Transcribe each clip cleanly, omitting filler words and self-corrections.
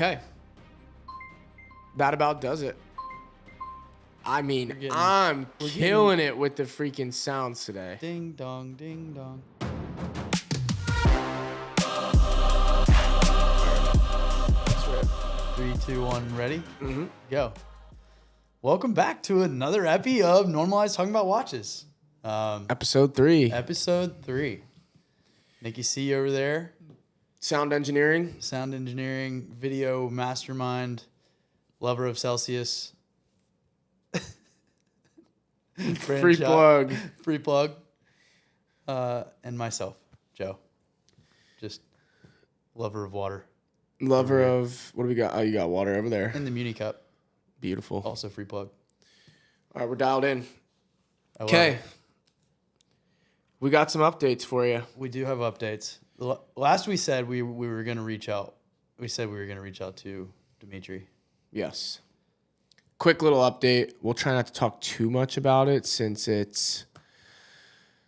Okay. That about does it. I mean, I'm killing it with the freaking sounds today. Ding dong, ding dong. That's right. 3, 2, 1, ready? Mm-hmm. Go. Welcome back to another epi of Normalize Talking About Watches. Episode 3. Episode 3. Nikki C over there. Sound engineering. Sound engineering, video mastermind, lover of Celsius. Free plug. Free plug. And myself, Joe. Just lover of water. Lover of, what do we got? Oh, you got water over there. And the Muni Cup. Beautiful. Also free plug. All right, we're dialed in. Okay. We got some updates for you. We do have updates. Last we said we were going to reach out. We said we were going to reach out to Dimitri. Yes. Quick little update. We'll try not to talk too much about it since it's,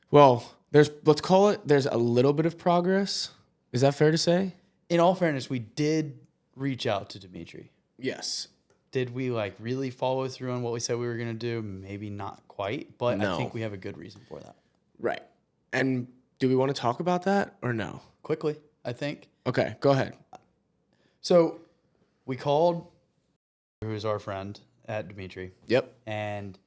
well, let's call it, there's a little bit of progress. Is that fair to say? In all fairness, we did reach out to Dimitri. Yes. Did we really follow through on what we said we were going to do? Maybe not quite, but no. I think we have a good reason for that. Right. And do we want to talk about that or no? Quickly, I think. Okay, go ahead. So we called, who is our friend at Dimitri. Yep. And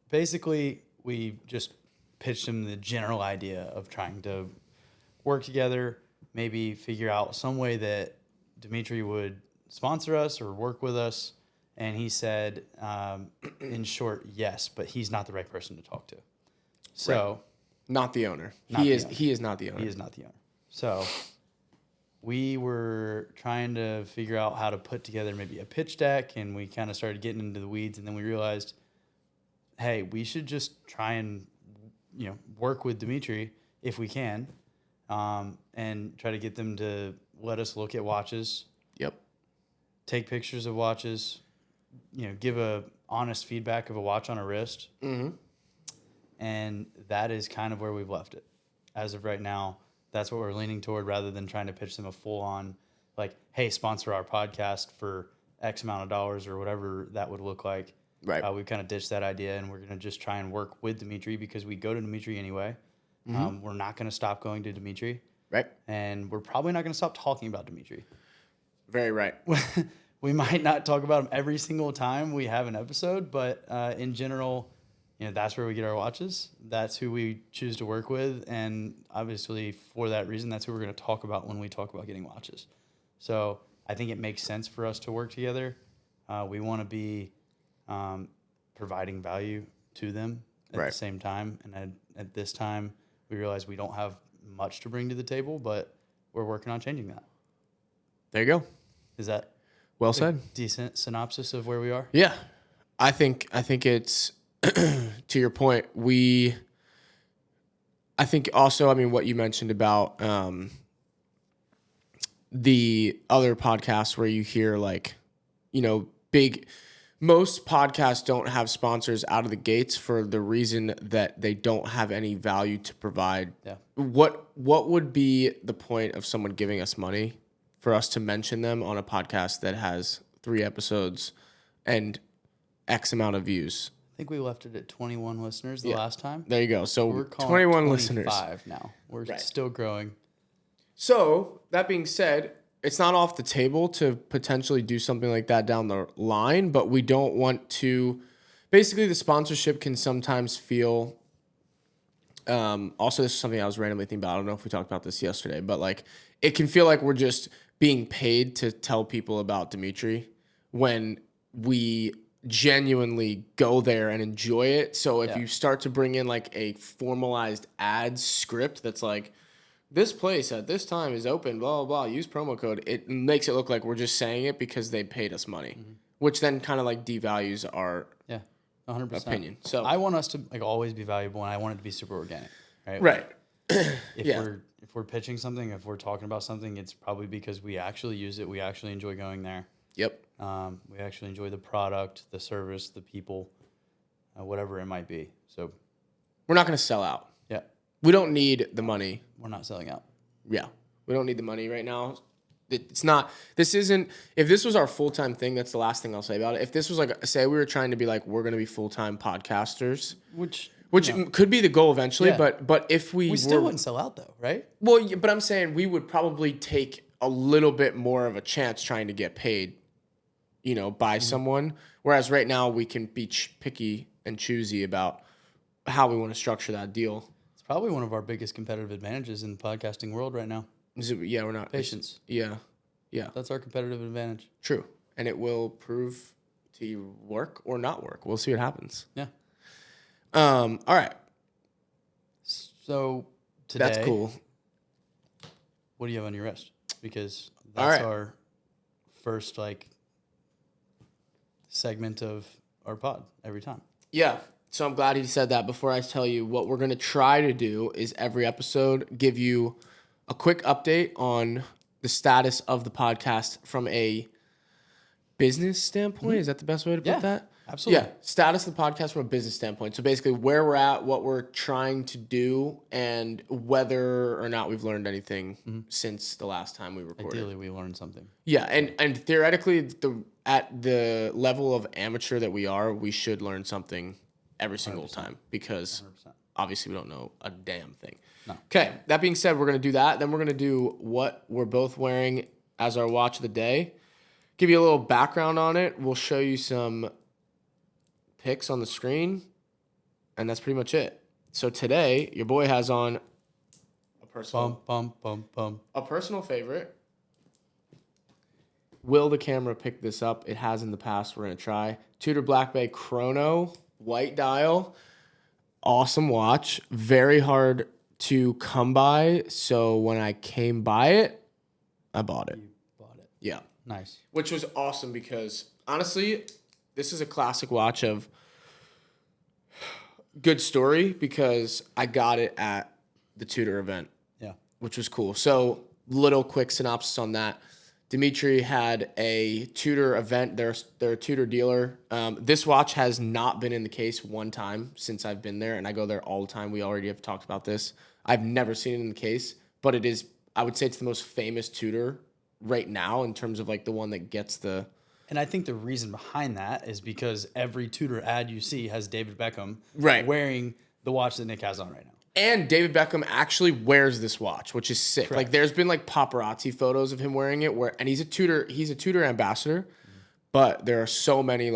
basically, we just pitched him the general idea of trying to work together, maybe figure out some way that Dimitri would sponsor us or work with us. And he said, in short, yes, but he's not the right person to talk to. So, right. Not the owner. He is not the owner. He is not the owner. So we were trying to figure out how to put together maybe a pitch deck, and we kind of started getting into the weeds, and then we realized, hey, we should just try and work with Dimitri if we can, and try to get them to let us look at watches. Yep. Take pictures of watches. Give a honest feedback of a watch on a wrist. Mm-hmm. And that is kind of where we've left it. As of right now, that's what we're leaning toward rather than trying to pitch them a full-on, hey, sponsor our podcast for X amount of dollars or whatever that would look like. Right. We've kind of ditched that idea, and we're going to just try and work with Dimitri because we go to Dimitri anyway. Mm-hmm. We're not going to stop going to Dimitri. Right. And we're probably not going to stop talking about Dimitri. Very right. We might not talk about him every single time we have an episode, but in general, that's where we get our watches. That's who we choose to work with, and obviously for that reason, that's who we're going to talk about when we talk about getting watches. So I think it makes sense for us to work together. We want to be providing value to them at the same time, and at this time, we realize we don't have much to bring to the table, but we're working on changing that. There you go. Is that well said? Decent synopsis of where we are? Yeah. I think it's to your point. I think also, what you mentioned about the other podcasts where you hear most podcasts don't have sponsors out of the gates for the reason that they don't have any value to provide. Yeah. What would be the point of someone giving us money for us to mention them on a podcast that has 3 episodes and X amount of views? I think we left it at 21 listeners the last time. There you go. So we're 21 listeners. 25 now. We're still growing. So that being said, it's not off the table to potentially do something like that down the line, but we don't want to. Basically, the sponsorship can sometimes feel. Also, this is something I was randomly thinking about. I don't know if we talked about this yesterday, but it can feel like we're just being paid to tell people about Dimitri when we genuinely go there and enjoy it. So if you start to bring in a formalized ad script that's this place at this time is open, blah, blah, blah, use promo code, it makes it look like we're just saying it because they paid us money, which then kind of devalues our 100% opinion. So I want us to always be valuable, and I want it to be super organic, right? Right. If we're pitching something, if we're talking about something, it's probably because we actually use it. We actually enjoy going there. Yep. We actually enjoy the product, the service, the people, whatever it might be. So we're not going to sell out. Yeah. We don't need the money. We're not selling out. Yeah. We don't need the money right now. It's not, this isn't, if this was our full-time thing, that's the last thing I'll say about it. If this was like, say we were trying to be like, we're going to be full-time podcasters, which could be the goal eventually, but if we still wouldn't sell out though, right? Well, yeah, but I'm saying we would probably take a little bit more of a chance trying to get paid, by someone. Whereas right now we can be picky and choosy about how we want to structure that deal. It's probably one of our biggest competitive advantages in the podcasting world right now. Yeah, we're not patience. Yeah. That's our competitive advantage. True, and it will prove to work or not work. We'll see what happens. Yeah. All right. So today, that's cool. What do you have on your wrist? Because that's our first segment of our pod every time. Yeah. So I'm glad he said that. Before I tell you what we're going to try to do is every episode give you a quick update on the status of the podcast from a business standpoint. Is that the best way to put that? Absolutely. Yeah. Status of the podcast from a business standpoint. So basically where we're at, what we're trying to do, and whether or not we've learned anything since the last time we recorded. Ideally, we learned something. Yeah. And theoretically, at the level of amateur that we are, we should learn something every single 100%. Time because 100%. Obviously we don't know a damn thing. No. Okay. That being said, we're going to do that. Then we're going to do what we're both wearing as our watch of the day. Give you a little background on it. We'll show you some pics on the screen, and that's pretty much it. So today, your boy has on a personal a personal favorite. Will the camera pick this up? It has in the past. We're gonna try Tudor Black Bay Chrono white dial. Awesome watch. Very hard to come by. So when I came by it, I bought it. You bought it. Yeah. Nice. Which was awesome because honestly, this is a classic watch of good story because I got it at the Tudor event. Yeah. Which was cool. So little quick synopsis on that. Dimitri had a Tudor event. They're a Tudor dealer. This watch has not been in the case one time since I've been there, and I go there all the time. We already have talked about this. I've never seen it in the case, but it is, I would say it's the most famous Tudor right now in terms of the one that gets the... And I think the reason behind that is because every Tudor ad you see has David Beckham wearing the watch that Nick has on right now. And David Beckham actually wears this watch, which is sick. Correct. There's been paparazzi photos of him wearing it and he's a Tudor ambassador, but there are so many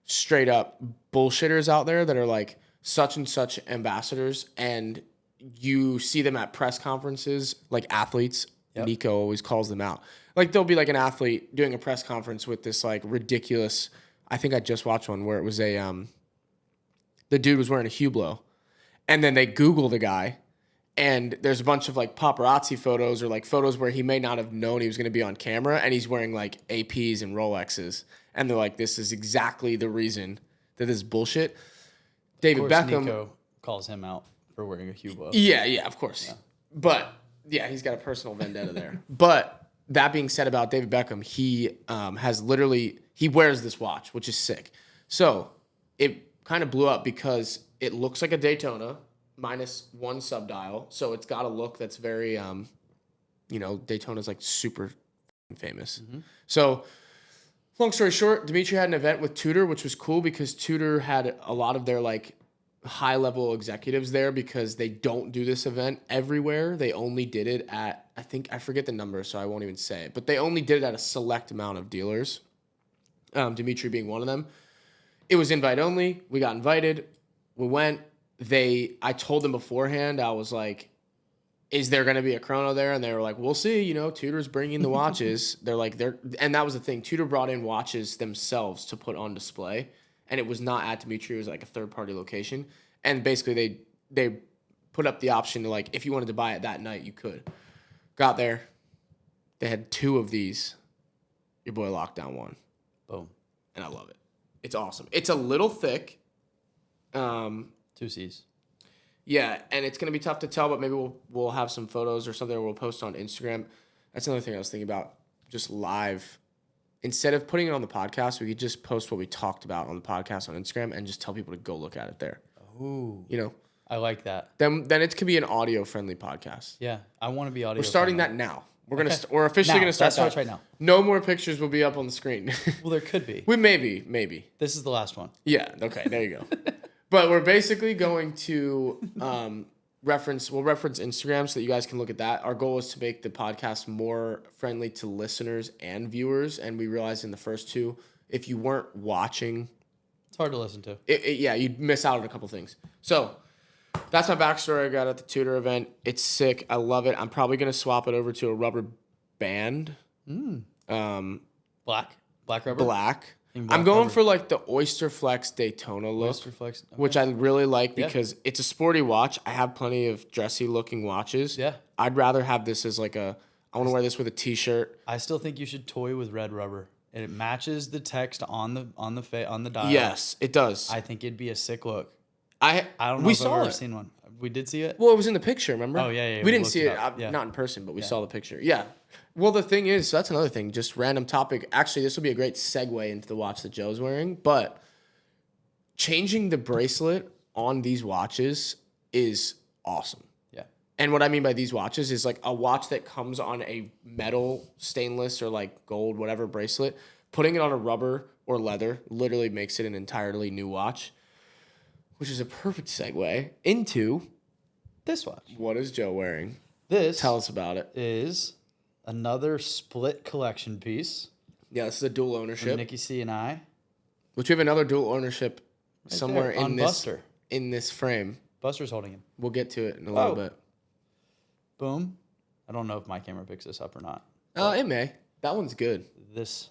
straight up bullshitters out there that are such and such ambassadors, and you see them at press conferences athletes. Yep. Nico always calls them out. There'll be an athlete doing a press conference with this ridiculous, I think I just watched one where it was the dude was wearing a Hublot. And then they Google the guy, and there's a bunch of paparazzi photos or photos where he may not have known he was going to be on camera, and he's wearing APs and Rolexes, and they're this is exactly the reason that this is bullshit. David Beckham, Nico calls him out for wearing a Hublot. Yeah, of course. Yeah. But yeah, he's got a personal vendetta there. But that being said about David Beckham, he he wears this watch, which is sick. So it kind of blew up because it looks like a Daytona minus one subdial. So it's got a look that's very, Daytona's super famous. Mm-hmm. So long story short, Dimitri had an event with Tudor, which was cool because Tudor had a lot of their high level executives there because they don't do this event everywhere. They only did it at, I forget the number, so I won't even say it, but they only did it at a select amount of dealers. Dimitri being one of them. It was invite only. We got invited. We went. I told them beforehand, I was is there going to be a chrono there? And they were we'll see, Tudor's bringing the watches. And that was the thing. Tudor brought in watches themselves to put on display. And it was not at Dimitri. It was a third party location. And basically they put up the option to if you wanted to buy it that night, you could. Got there. They had two of these. Your boy locked down one. Boom. And I love it. It's awesome. It's a little thick. 2 C's. Yeah, and it's gonna be tough to tell, but maybe we'll have some photos or something we'll post on Instagram. That's another thing I was thinking about, just live. Instead of putting it on the podcast, we could just post what we talked about on the podcast on Instagram and just tell people to go look at it there. Ooh. I like that. Then it could be an audio-friendly podcast. Yeah, I want to be audio. We're starting friendly. that now. We're officially going to start that. Starts right now. No more pictures will be up on the screen. Well, there could be. Maybe. This is the last one. Yeah. Okay. There you go. But we're basically going to reference Instagram so that you guys can look at that. Our goal is to make the podcast more friendly to listeners and viewers. And we realized in the first two, if you weren't watching, it's hard to listen to. You'd miss out on a couple things. So that's my backstory I got at the Tudor event. It's sick. I love it. I'm probably going to swap it over to a rubber band. Black rubber. Black. Black I'm going rubber. for like the Oyster Flex Daytona look, Oyster Flex, okay. which I really like because it's a sporty watch. I have plenty of dressy looking watches. Yeah. I'd rather have this as like I want to wear this with a t-shirt. I still think you should toy with red rubber. And it matches the text on the dial. Yes, it does. I think it'd be a sick look. I don't know if I've ever seen one. We did see it? Well, it was in the picture, remember? Oh, yeah. We didn't see it, Yeah. not in person, but we saw the picture. Yeah. Well, the thing is, so that's another thing, just random topic. Actually, this will be a great segue into the watch that Joe's wearing, but changing the bracelet on these watches is awesome. Yeah. And what I mean by these watches is like a watch that comes on a metal, stainless, or like gold, whatever bracelet, putting it on a rubber or leather literally makes it an entirely new watch, which is a perfect segue into This watch. what is Joe wearing? This Tell us about it. is another split collection piece. Yeah, this is a dual ownership. Nikki C and I. Which we have another dual ownership somewhere there, on Buster. in this frame. Buster's holding him. We'll get to it in a little bit. Boom. I don't know if my camera picks this up or not. It may. That one's good. This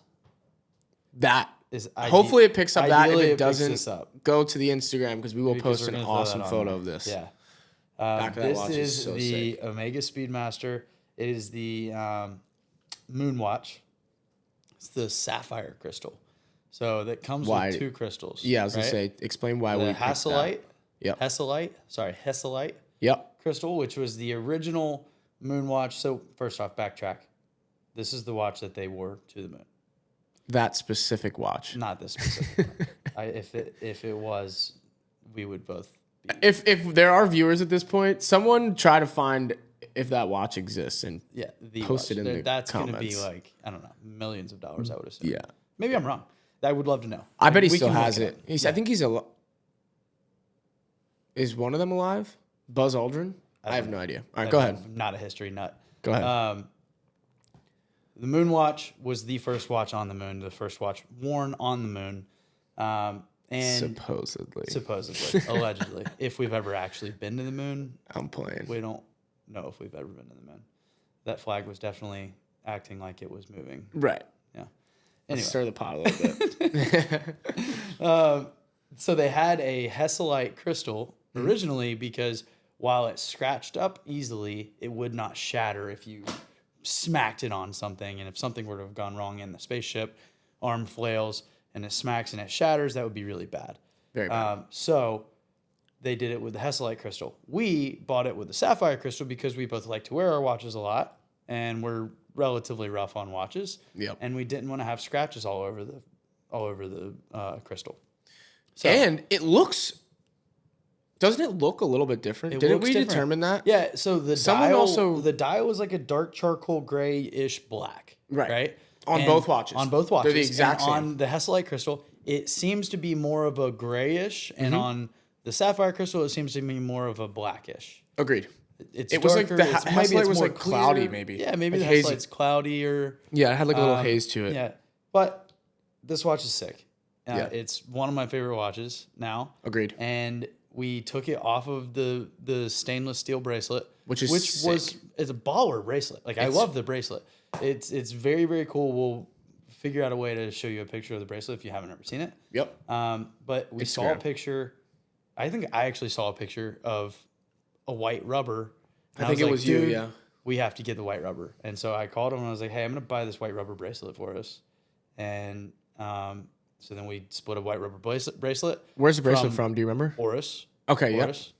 That is hopefully it picks up that. If it picks doesn't, this up. go to the Instagram because we will Because post we're an gonna throw awesome that on photo there. of this. Yeah. Back of that This watch is is so the sick. Omega Speedmaster. It is the Moon watch. It's the sapphire crystal. So that comes with two crystals. Yeah, I was right? gonna say, explain why the we picked that. Hasselite. Yep. Hesselite Yep. crystal, which was the original moon watch. So first off, backtrack. This is the watch that they wore to the moon. That specific watch. Not this specific one. If it was, we would both be. If there are viewers at this point, someone try to find if that watch exists and post it in the that's comments. Going to be like, I don't know, millions of dollars, I would assume. Yeah. Maybe I'm wrong. I would love to know. I bet he We still can has look it. up. I think he's Is one of them alive? Buzz Aldrin? I have no idea. All right, go ahead. I'm not a history nut. Go ahead. The moon watch was the first watch on the moon, the first watch worn on the moon. And supposedly, allegedly, if we've ever actually been to the moon, I'm playing. we don't know if we've ever been to the moon. That flag was definitely acting like it was moving. Right. Yeah. Anyway. Anyway, Stir the pot a little bit. so they had a Hesselite crystal originally because while it scratched up easily, it would not shatter if you smacked it on something. And if something were to have gone wrong in the spaceship, arm flails, and it smacks and it shatters, that would be really bad. Very bad. So they did it with the Hesselite crystal. We bought it with the sapphire crystal because we both like to wear our watches a lot, and we're relatively rough on watches. Yep. And we didn't want to have scratches all over the crystal. So, And it looks. Doesn't it look a little bit different? Didn't we determine that? Yeah. So the dial was like a dark charcoal grayish black. Right. On both watches. On both watches. They're the exact same. On the Hesselite crystal, it seems to be more of a grayish, and on the sapphire crystal, it seems to be more of a blackish. Agreed. It was like darker, the maybe Hesselite it's was more like cloudy, clear. maybe. Yeah, maybe like the hazy. Hesselite's cloudy or Yeah, it had like a little haze to it. yeah. But this watch is sick. Yeah. It's one of my favorite watches now. Agreed. And we took it off of the stainless steel bracelet, Which is sick. it's a baller bracelet. Like I love the bracelet. It's very, very cool. We'll figure out a way to show you a picture of the bracelet if you haven't ever seen it. Yep. But we saw a picture. I think I actually saw a picture of a white rubber. I think it was you, yeah. We have to get the white rubber. And so I called him and I was like, hey, I'm going to buy this white rubber bracelet for us. And so then we split a white rubber bracelet. Where's the bracelet from? Do you remember? Horus. Okay, Horus.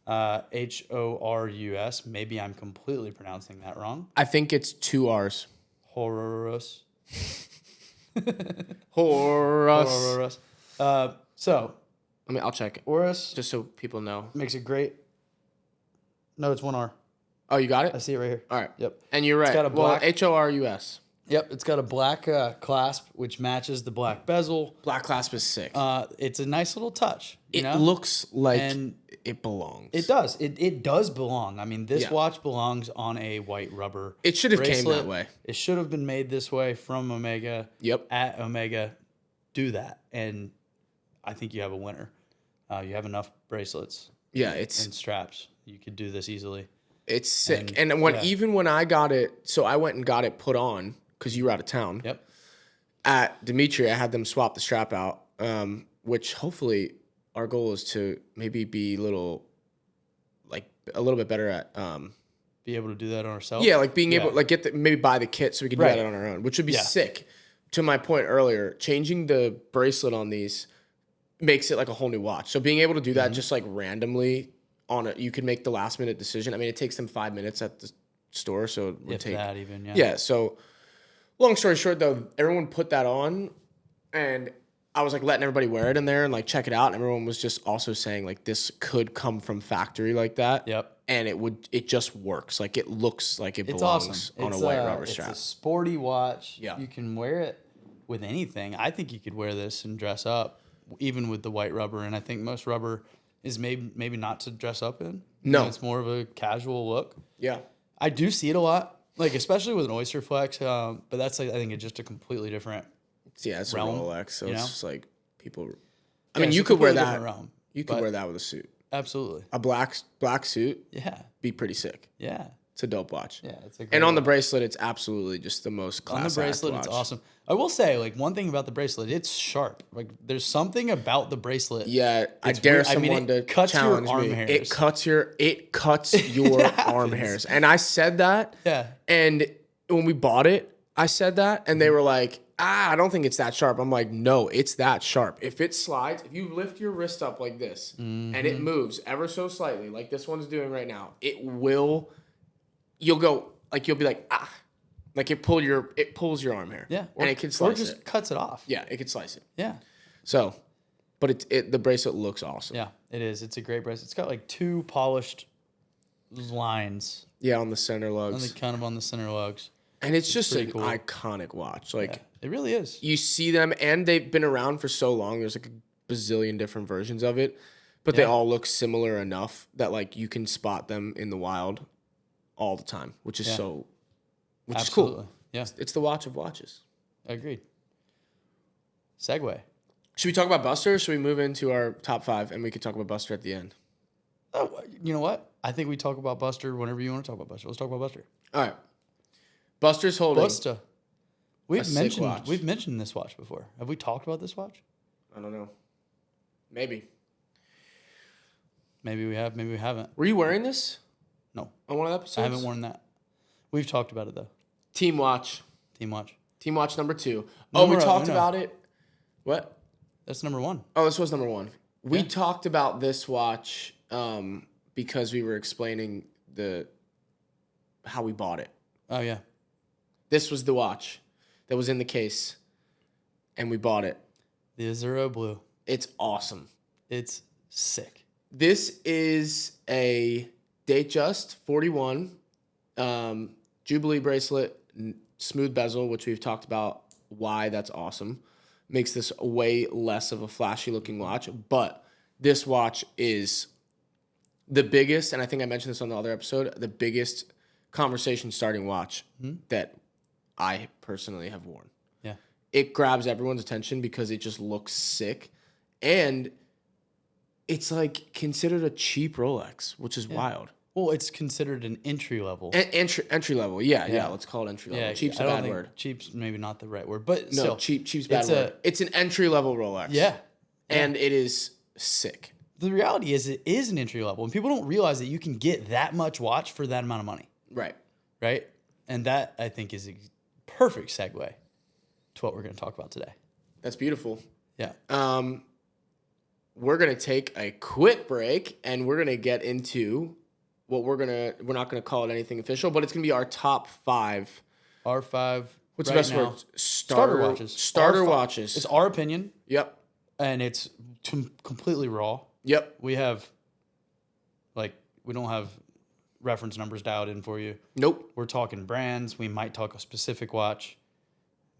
Horus. Maybe I'm completely pronouncing that wrong. I think it's 2 R's. Horus. Horus. So I mean, I'll check it Oris just so people know. makes it great. No, it's 1R. Oh, you got I it? see it right here. All right. Yep. And you're right. got a black- HORUS. Yep. It's got a black clasp, which matches the black bezel. Black clasp is sick. It's a nice little touch. You It know? looks like And it belongs. it does. It does belong. I mean, this Yeah. watch belongs on a white rubber. It should have came bracelet. that way. It should have been made this way from Omega. Yep. At Omega, do that, and I think you have a winner. You have enough bracelets Yeah, and it's straps. You could do this easily. sick. and, And when yeah. even when I got it, so I went and got it put on because you were out of town. Yep. At Dimitri, I had them swap the strap out, which hopefully our goal is to maybe be a little bit better at. Be able to do that on ourselves. Yeah, like being able Yeah. like maybe buy the kit so we could do Right. that on our own, which would be Yeah. sick. To my point earlier, changing the bracelet on these makes it like a whole new watch. So being able to do that just like randomly you can make the last minute decision. I mean, it takes them 5 minutes at the store, so it would If take that even. Yeah. yeah. So long story short, though, everyone put that on, and I was like letting everybody wear it in there and like check it out, and everyone was just also saying like this could come from factory like that. Yep. And it just works. Like it looks like it It's belongs awesome. on It's a white rubber It's strap. a sporty watch. Yeah. You can wear it with anything. I think you could wear this and dress up, even with the white rubber. And I think most rubber is maybe not to dress up in. No. It's more of a casual look. Yeah. I do see it a lot, like especially with an Oyster Flex. But that's like I think it's just a completely different. Yeah, it's realm, a Rolex, so you it's know? just like people. I Yeah, mean, it's you a could wear completely that. different realm, You could but- wear that with a suit. Absolutely. A black suit, Yeah. be pretty sick. Yeah. It's a dope watch. Yeah. It's a great And on the watch. bracelet, it's absolutely just the most class On the bracelet, watch. it's awesome. I will say, like one thing about the bracelet, it's sharp. Like there's something about the bracelet. Yeah, I It's dare weird. I mean, someone it to cuts your challenge arm me. hairs. It cuts your arm happens. hairs. And I said that. Yeah. And when we bought it, I said that, and they were like, I don't think it's that sharp. I'm like, no, it's that sharp. If it slides, if you lift your wrist up like this and it moves ever so slightly, like this one's doing right now, you'll be like, like it pulls your arm hair. Yeah. And it can or slice just it. cuts it off. Yeah, it can slice it. Yeah. So, but the bracelet looks awesome. Yeah. It is. It's a great bracelet. It's got like 2 polished lines Yeah, on the center lugs. kind of on the center lugs. And it's just an pretty cool. iconic watch. Like, Yeah. It really is. you see them, and they've been around for so long. There's like a bazillion different versions of it, but they Yeah. all look similar enough that like you can spot them in the wild all the time, which is Yeah. which Absolutely. is cool. Yeah. It's the watch of watches. Agreed. Segue. Should we talk about Buster, or should we move into our top 5 and we could talk about Buster at the end? Oh, you know what? I think we talk about Buster whenever you want to talk about Buster. Let's talk about Buster. All right. Buster's holding. Buster. We've sick watch. mentioned this watch before. Have we talked about this watch? I don't know. Maybe. Maybe we have. Maybe we haven't. Were you wearing this No, on one of the episodes? I haven't worn that. We've talked about it though. Team Watch. Team watch. Team Watch number 2. Oh, we Numero talked uno. about it. What? That's number 1. Oh, this was number 1. We Yeah. talked about this watch because we were explaining how we bought it. Oh yeah. This was the watch that was in the case, and we bought it. The Azuro Blue. It's awesome. It's sick. This is a Datejust 41 Jubilee bracelet, smooth bezel, which we've talked about why that's awesome. Makes this way less of a flashy looking watch, but this watch is the biggest, and I think I mentioned this on the other episode, the biggest conversation starting watch that I personally have worn. Yeah. It grabs everyone's attention because it just looks sick, and it's like considered a cheap Rolex, which is wild. Well, it's considered an entry level. Entry level, yeah. Yeah. Let's call it entry level. Yeah, Cheap's I a don't bad think word. Cheap's maybe not the right word, but No, still, cheap's bad it's word. It's an entry level Rolex. Yeah. And it is sick. The reality is, it is an entry level, and people don't realize that you can get that much watch for that amount of money, Right. right? And that I think is a perfect segue to what we're going to talk about today. That's beautiful. Yeah. We're gonna take a quick break, and we're gonna get into what we're not gonna call it anything official, but it's gonna be our top 5. R5. What's right the best now. word? Starter watches. Starter R5. watches. It's our opinion. Yep. and it's completely raw. Yep. We have, we don't have reference numbers dialed in for you. Nope. We're talking brands. We might talk a specific watch.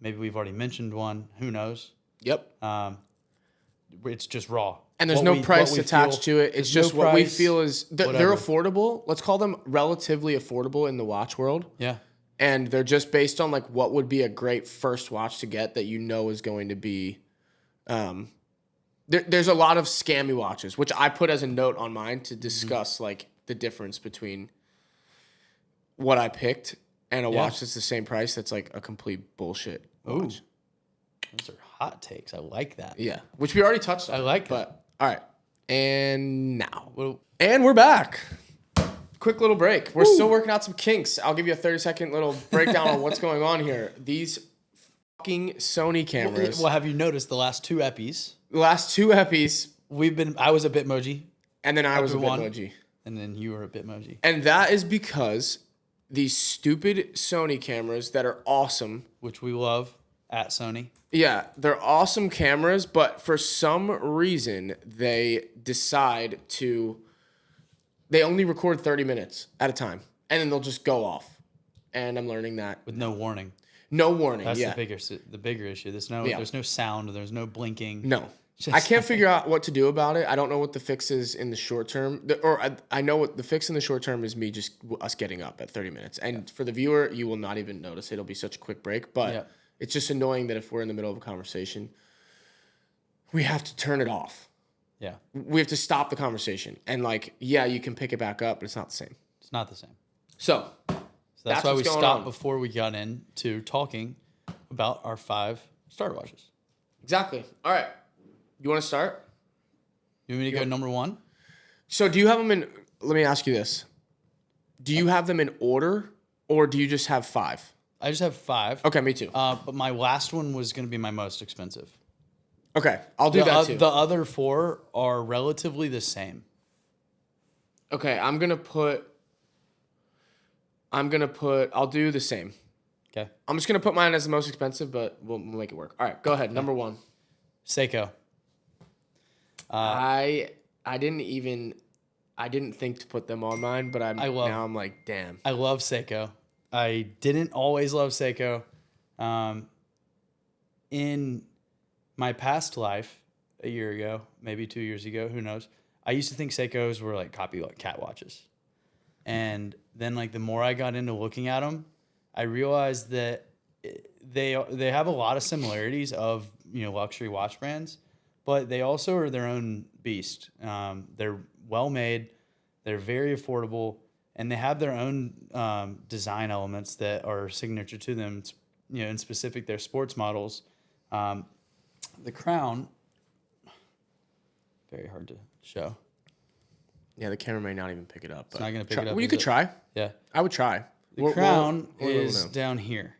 Maybe we've already mentioned one. Who knows? Yep. It's just raw. And there's no price attached to it. It's just what we feel is they're affordable. Let's call them relatively affordable in the watch world. Yeah. And they're just based on like what would be a great first watch to get that you know is going to be. There's a lot of scammy watches, which I put as a note on mine to discuss like the difference between what I picked and a watch that's the same price that's like a complete bullshit watch. Those are hot takes. I like that. Yeah, which we already touched on. I like that. All right, and now. And we're back. Quick little break. We're still working out some kinks. I'll give you a 30-second little breakdown on what's going on here. These fucking Sony cameras. Well, have you noticed the last two epis? The last two epis. I was a Bitmoji. And then I was a Bitmoji. And then you were a Bitmoji. And that is because these stupid Sony cameras that are awesome. Which we love at Sony. Yeah, they're awesome cameras, but for some reason, they decide to... They only record 30 minutes at a time, and then they'll just go off. And I'm learning that. With no warning. No warning, That's the bigger issue. There's no sound, there's no blinking. No. I can't figure out what to do about it. I don't know what the fix is in the short term. I know what the fix in the short term is us getting up at 30 minutes. And for the viewer, you will not even notice. It'll be such a quick break. But it's just annoying that if we're in the middle of a conversation, we have to turn it off. Yeah. We have to stop the conversation. And you can pick it back up, but it's not the same. It's not the same. So that's why we stopped before we got into talking about our 5 Star Watches. Exactly. All right. You want to start? You want me to go number 1? So do you have them in... Let me ask you this. Do you have them in order, or do you just have 5? I just have 5. Okay, me too. But my last one was going to be my most expensive. Okay, I'll do that too. The other 4 are relatively the same. Okay, I'll do the same. Okay. I'm just going to put mine as the most expensive, but we'll make it work. All right, go ahead. Number 1. Seiko. I didn't think to put them on mine, but now I'm like, damn. I love Seiko. I didn't always love Seiko. In my past life, a year ago, maybe 2 years ago, who knows, I used to think Seikos were like cat watches. And then the more I got into looking at them, I realized that they have a lot of similarities of luxury watch brands, but they also are their own beast. They're well made, they're very affordable, and they have their own design elements that are signature to them. In specific, their sports models. The crown, very hard to show. Yeah, the camera may not even pick it up. It's not going to pick it up. Well, you could try. Yeah. I would try. The crown is down here.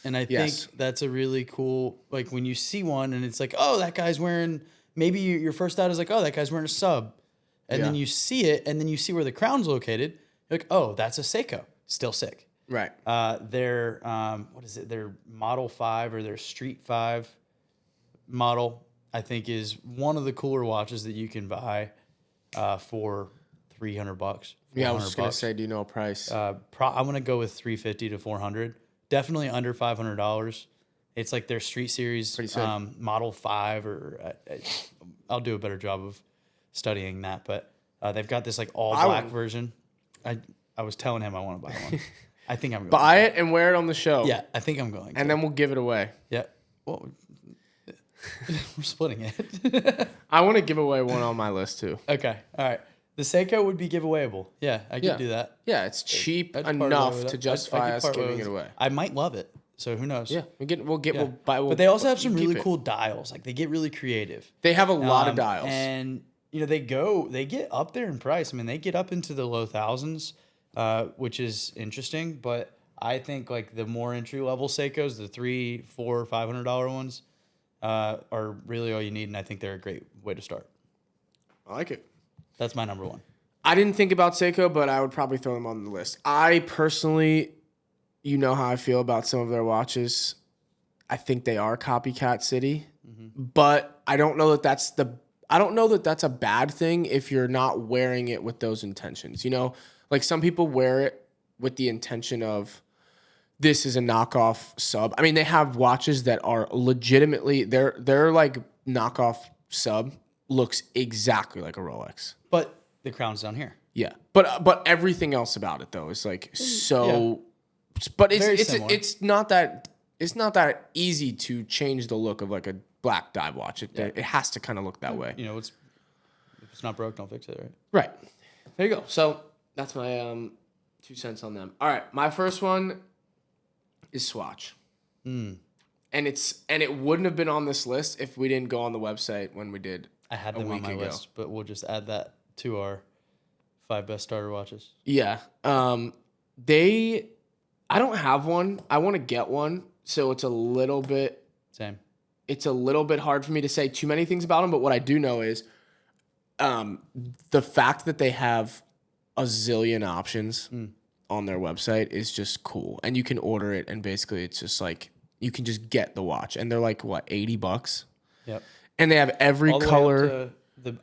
And I think that's a really cool, when you see one and it's oh, that guy's wearing, maybe your first thought is oh, that guy's wearing a sub. And then you see it, and then you see where the crown's located. You're oh, that's a Seiko. Still sick. Right. Their, what is it? Their Model 5 or their Street 5 model, I think, is one of the cooler watches that you can buy for $300. Yeah, I was just going to say, do you know a price? I'm going to go with $350 to $400. Definitely under $500. It's their Street Series Model 5, or I'll do a better job of studying that. But they've got this all black version. I was telling him I want to buy one. I think I'm going buy it and wear it on the show. Yeah, I think I'm going to. And then we'll give it away. Yeah. Well, we're splitting it. I want to give away one on my list too. Okay. All right. The Seiko would be giveawayable. Yeah, I could do that. Yeah, it's cheap enough to justify us giving it away. I might love it. So who knows? Yeah, we'll buy. But they also have some really cool dials. They get really creative. They have a lot of dials, and they get up there in price. I mean, they get up into the low thousands, which is interesting. But I think the more entry level Seikos, the $300, $400, $500 ones, are really all you need, and I think they're a great way to start. I like it. That's my number 1. I didn't think about Seiko, but I would probably throw them on the list. I personally, how I feel about some of their watches. I think they are copycat city, but I don't know that that's a bad thing if you're not wearing it with those intentions. You know, like some people wear it with the intention of this is a knockoff sub. I mean, they have watches that are legitimately their like knockoff sub looks exactly like a Rolex. But the crown's down here. Yeah, but everything else about it though is like so. But it's not that easy to change the look of like a black dive watch. It has to kind of look that way. You know, if it's not broke, don't fix it, right? Right. There you go. So that's my 2 cents on them. All right, my first one is Swatch. And it wouldn't have been on this list if we didn't go on the website when we did. I had them on my list, but we'll just add that to our 5 best starter watches. Yeah. I don't have one. I want to get one, so it's a little bit Same. It's a little bit hard for me to say too many things about them, but what I do know is the fact that they have a zillion options on their website is just cool. And you can order it, and basically it's just like you can just get the watch, and they're like what, $80? Yep. And they have every color.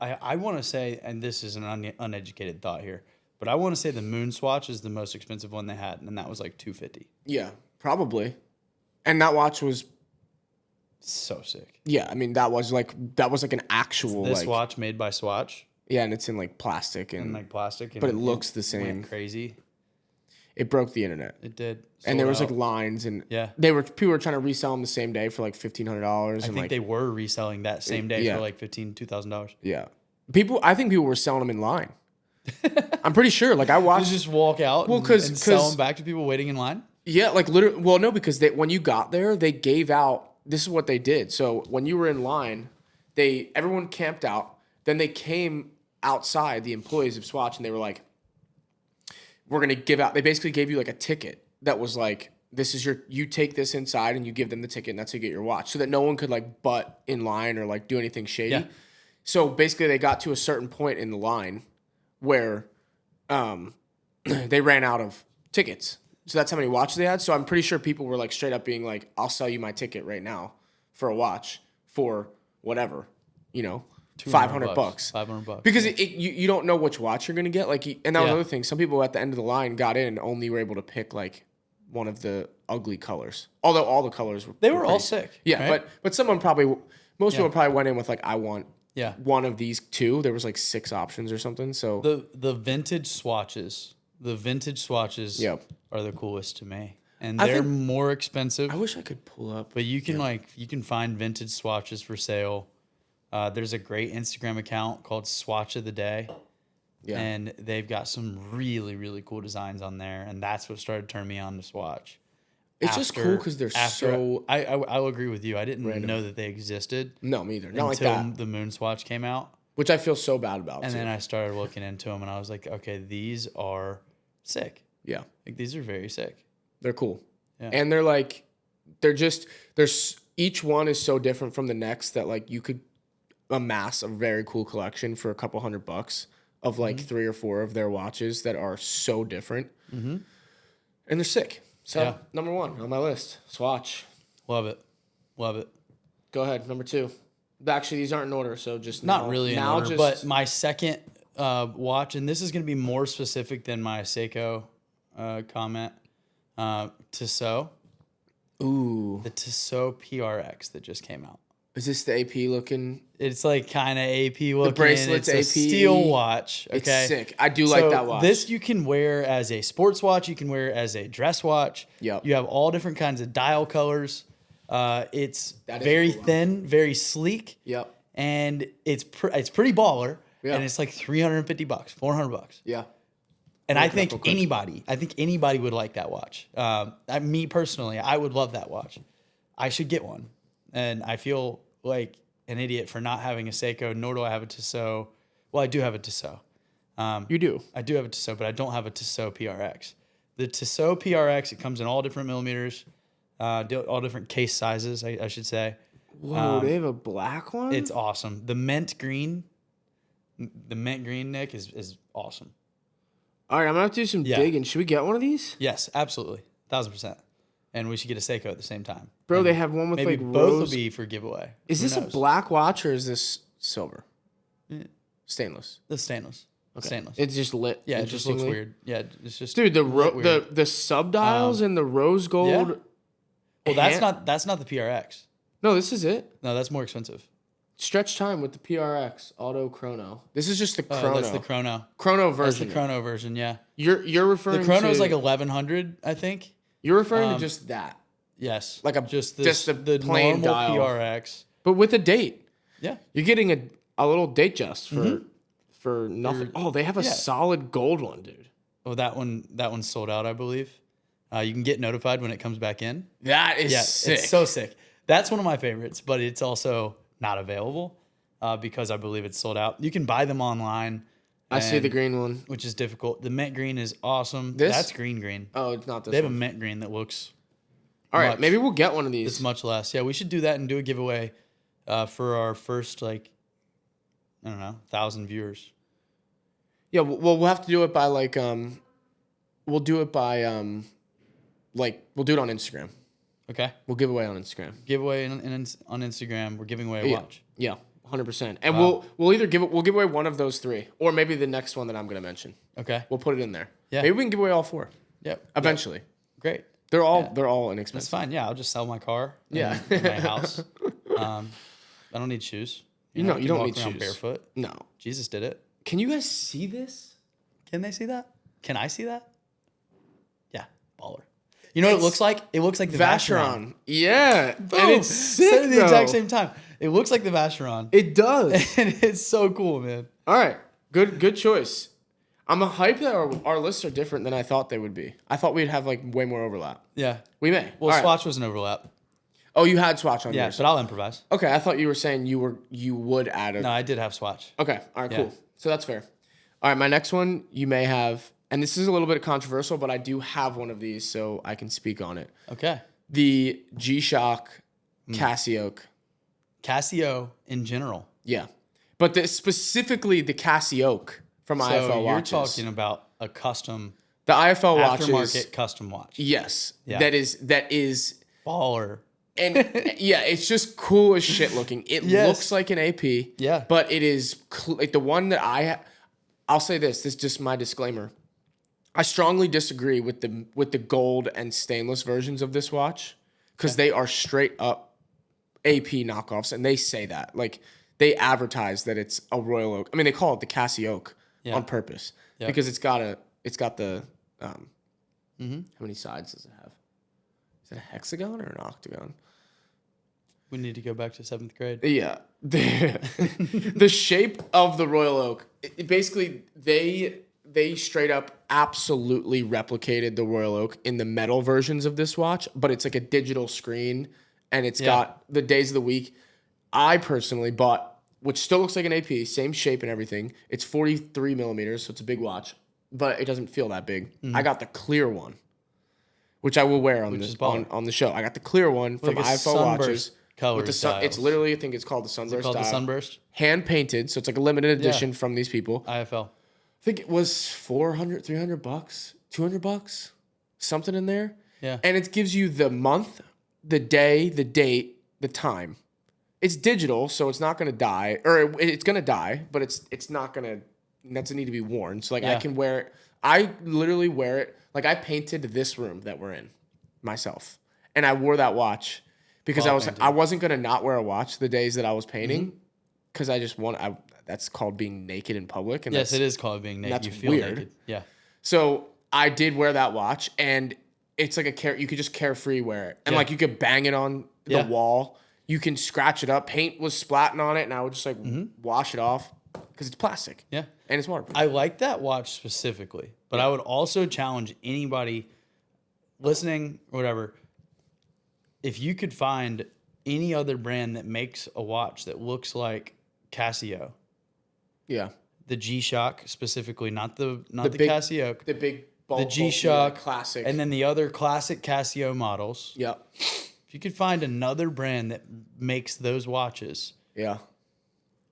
I want to say, and this is an uneducated thought here, but I want to say the Moon Swatch is the most expensive one they had, and that was like $250. Yeah, probably. And that watch was so sick. Yeah, I mean that was like an actual this watch made by Swatch. Yeah, and it's in like plastic and plastic, but it looks the same. Went crazy. It broke the internet. It did. And there was like lines, and people were trying to resell them the same day for like $1,500. I think they were reselling that same day for like $2,000. Yeah, I think people were selling them in line. I'm pretty sure. Like I watched. You just walk out and sell them back to people waiting in line. Yeah, like literally. Well, no, because when you got there, they gave out. This is what they did. So when you were in line, everyone camped out. Then they came outside, the employees of Swatch, and they were like, we're going to give out. They basically gave you like a ticket that was like, this is you take this inside and you give them the ticket, and that's how you get your watch, so that no one could like butt in line or like do anything shady. Yeah. So basically they got to a certain point in the line where they ran out of tickets. So that's how many watches they had. So I'm pretty sure people were like straight up being like, I'll sell you my ticket right now for a watch for whatever, $500. $500. Because you don't know which watch you're going to get. Like, and that was another thing. Some people at the end of the line got in and only were able to pick like one of the ugly colors. Although all the colors were all sick. Yeah, right? but most people probably went in with like, I want one of these two. There was like 6 options or something. So the vintage swatches. The vintage swatches are the coolest to me, and they're more expensive. I wish I could pull up, but you can find vintage swatches for sale. There's a great Instagram account called Swatch of the Day, and they've got some really really cool designs on there, and that's what started turning me on to Swatch. It's just cool because they're so. I'll agree with you. I didn't know that they existed. No, me either. Not until like that. The Moon Swatch came out. Which I feel so bad about. And then I started looking into them, and I was like, okay, these are sick. Yeah. Like, these are very sick. They're cool. Yeah. And there's each one is so different from the next that like you could amass a very cool collection for a couple $100 of like 3 or 4 of their watches that are so different. And they're sick. So number 1 on my list, Swatch. Love it. Go ahead. Number 2. Actually, these aren't in order, so just not really in order. But my second watch, and this is going to be more specific than my Seiko comment. Tissot. Ooh, the Tissot PRX that just came out. Is this the AP looking? It's like kind of AP looking. The bracelet's it's AP. A steel watch. Okay? It's sick. I do like that watch. This you can wear as a sports watch. You can wear it as a dress watch. Yep. You have all different kinds of dial colors. It's very thin, very sleek. Yep. And it's pretty baller. Yeah. And it's like $350, $400. Yeah. And I think anybody would like that watch. Me personally, I would love that watch. I should get one. And I feel like an idiot for not having a Seiko, nor do I have a Tissot. Well, I do have a Tissot. You do? I do have a Tissot, but I don't have a Tissot PRX. The Tissot PRX, it comes in all different millimeters, all different case sizes, I should say. Whoa, they have a black one? It's awesome. The mint green, Nick, is awesome. All right, I'm going to have to do some digging. Should we get one of these? Yes, absolutely. 1,000%. and we should get a Seiko at the same time. Bro, And they have one with maybe like both will rose. be for giveaway. Is Who this a knows? black watch or is this silver? Yeah. Stainless. The stainless. Okay. Stainless. It's just lit. Yeah, it just looks interestingly. weird. Yeah, it's just Dude, lit weird. the subdials and the rose gold. Yeah. Well, that's not the PRX. No, this is it. No, that's more expensive. Stretch time with the PRX Auto Chrono. This is just the Chrono. That's the Chrono. Chrono That's version. the Chrono version. Yeah. You're referring The Chrono is to like 1100, I think. You're referring to just that, Yes. like just the plain normal dial. PRX. but with a date. Yeah. You're getting a little date just for nothing. Oh, they have a yeah. solid gold one, dude. Oh, that one's sold out, I believe. You can get notified when it comes back in. That is Yeah, sick. it's so sick. That's one of my favorites, but it's also not available because I believe it's sold out. You can buy them online. I see the and- green one. which is difficult. The mint green is awesome. This? That's green. Oh, it's not this They have a one. mint green that looks All right, much- maybe we'll get one of these. it's much less. Yeah, we should do that and do a giveaway for our first I don't know, 1,000 viewers. Yeah, well, we'll have to do it by we'll do it by we'll do it on Instagram. Okay. We'll give away on Instagram. Giveaway on Instagram. We're giving away a watch. Yeah, 100%. And we'll either we'll give away one of those three, or maybe the next one that I'm gonna mention. Okay. We'll put it in there. Yeah. Maybe we can give away all four Yep. eventually. Great. They're all That's inexpensive. fine. Yeah, I'll just sell my car. Yeah. and my house. I don't need shoes. You I can don't walk need around shoes. barefoot. No. Jesus did it. Can you guys see this? Can they see that? Can I see that? Yeah, baller. You know what it looks like? It looks like the Vacheron. Vacheron. Yeah. Boom. And it's sick, Said it at the exact though. same time. It looks like the Vacheron. It does. And it's so cool, man. All right. Good choice. I'm a hype that our lists are different than I thought they would be. I thought we'd have way more overlap. Yeah. We may. Well, All right. Swatch was an overlap. Oh, you had Swatch on Yeah, yours. but I'll improvise. Okay, I thought you were saying you would add a. No, I did have Swatch. Okay, all right, Yeah. cool. So that's fair. All right, my next one you may have, and this is a little bit controversial, but I do have one of these, so I can speak on it. Okay. The G-Shock Casio. Casio in general. Yeah, but specifically the Casio from So IFL you're watches. talking about a custom The IFL watches. aftermarket custom watch. Yes, Yeah. that is. Baller. And yeah, it's just cool as shit looking. It Yes. looks like an AP. Yeah. But it is like the one that I'll say this is just my disclaimer. I strongly disagree with the gold and stainless versions of this watch because they are straight up AP knockoffs, and they say that. Like they advertise that it's a Royal Oak. I mean, they call it the Casio Oak on purpose because it's got the how many sides does it have? Is it a hexagon or an octagon? We need to go back to 7th grade. Yeah. The shape of the Royal Oak, basically they straight up absolutely replicated the Royal Oak in the metal versions of this watch, but it's like a digital screen and it's got the days of the week. I personally bought, which still looks like an AP, same shape and everything. It's 43 millimeters, so it's a big watch, but it doesn't feel that big. I got the clear one, which I will wear on the show. I got the clear one from Like a IFL watches. color With the sun, it's styles. literally, I think it's called the Sunburst Called the style. Sunburst. Hand painted, so it's like a limited edition from these people. IFL. I think it was $400, $300, $200, something in there. Yeah. And it gives you the month, the day, the date, the time. It's digital, so it's not going to die, or it's going to die, but it's not going to. It doesn't need to be worn. So I can wear it. I literally wear it. Like I painted this room that we're in myself, and I wore that watch because I wasn't going to not wear a watch the days that I was painting because I just want. That's called being naked in public. And Yes, it is called being naked. that's You feel weird. naked. Yeah. So I did wear that watch, and it's like you could just carefree wear it, and like you could bang it on the wall. You can scratch it up. Paint was splatting on it, and I would just wash it off because it's plastic. Yeah. And it's waterproof. I like that watch specifically, but I would also challenge anybody listening or whatever, if you could find any other brand that makes a watch that looks like Casio, Yeah. the G-Shock specifically, not the big- Casio, The big the G-Shock classic. and then the other classic Casio models. Yeah. If you could find another brand that makes those watches, Yeah.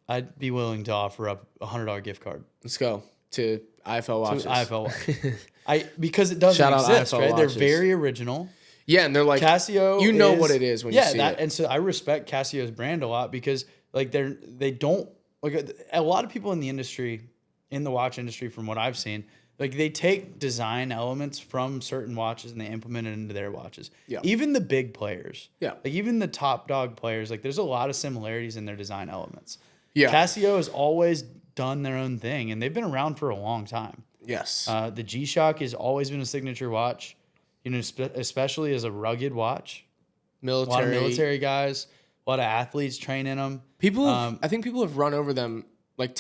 I'd be willing to offer up a $100 gift card. Let's go to IFL watches. To IFL watches. Because it doesn't Shout out exist, IFL right? watches. They're very original. Yeah, and they're like Casio, you know what it is when you see it. And so I respect Casio's brand a lot because like they don't like a lot of people in the industry, in the watch industry, from what I've seen, like they take design elements from certain watches and they implement it into their watches. Yeah. Even the big players. Yeah. Like even the top dog players, like there's a lot of similarities in their design elements. Yeah. Casio has always done their own thing and they've been around for a long time. Yes. The G-Shock has always been a signature watch, you know, especially as a rugged watch. Military. A lot of military guys, a lot of athletes train in them. People, I think people have run over them, like